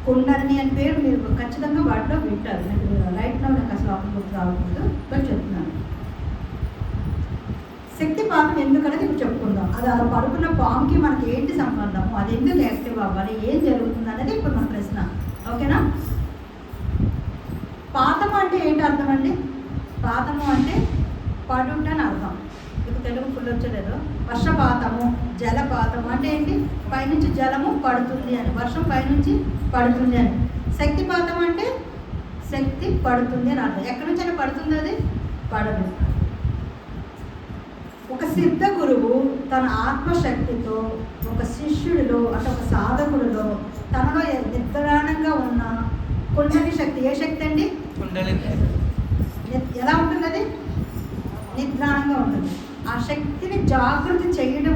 కుండలిని అని పేరు మీరు ఖచ్చితంగా వాటిలో వింటారు. నాకు రైట్లో నాకు అసలు ఆఫర్ గుర్తు రావట్లేదు, బట్ చెప్తున్నాను. శక్తిపాతం ఎందుకనేది ఇప్పుడు చెప్పుకుందాం. అది అలా పడుకున్న పాముకి మనకి ఏంటి సంబంధము, అది ఎందుకు యాక్టివ్ అవ్వాలి, ఏం జరుగుతుంది అనేది ఇప్పుడు మన ప్రశ్న. ఓకేనా? పాతము అంటే ఏంటి అర్థం అండి? పాతము అంటే పడుట అని అర్థం. మీకు తెలుగు ఫుల్ వచ్చేలేదు. వర్షపాతము, జలపాతము అంటే ఏంటి? పైనుంచి జలము పడుతుంది అని, వర్షం పైనుంచి పడుతుంది అని. శక్తిపాతం అంటే శక్తి పడుతుంది అని అర్థం. ఎక్కడి నుంచి అయినా పడుతుంది, అది పడదు. ఒక సిద్ధ గురువు తన ఆత్మశక్తితో ఒక శిష్యుడిలో అంటే ఒక సాధకుడిలో తనలో నిద్రాణంగా ఉన్న కుండలి శక్తి, ఏ శక్తి అండి? ఎలా ఉంటుంది అది? నిద్రాణంగా ఉంటుంది. ఆ శక్తిని జాగృతి చేయడం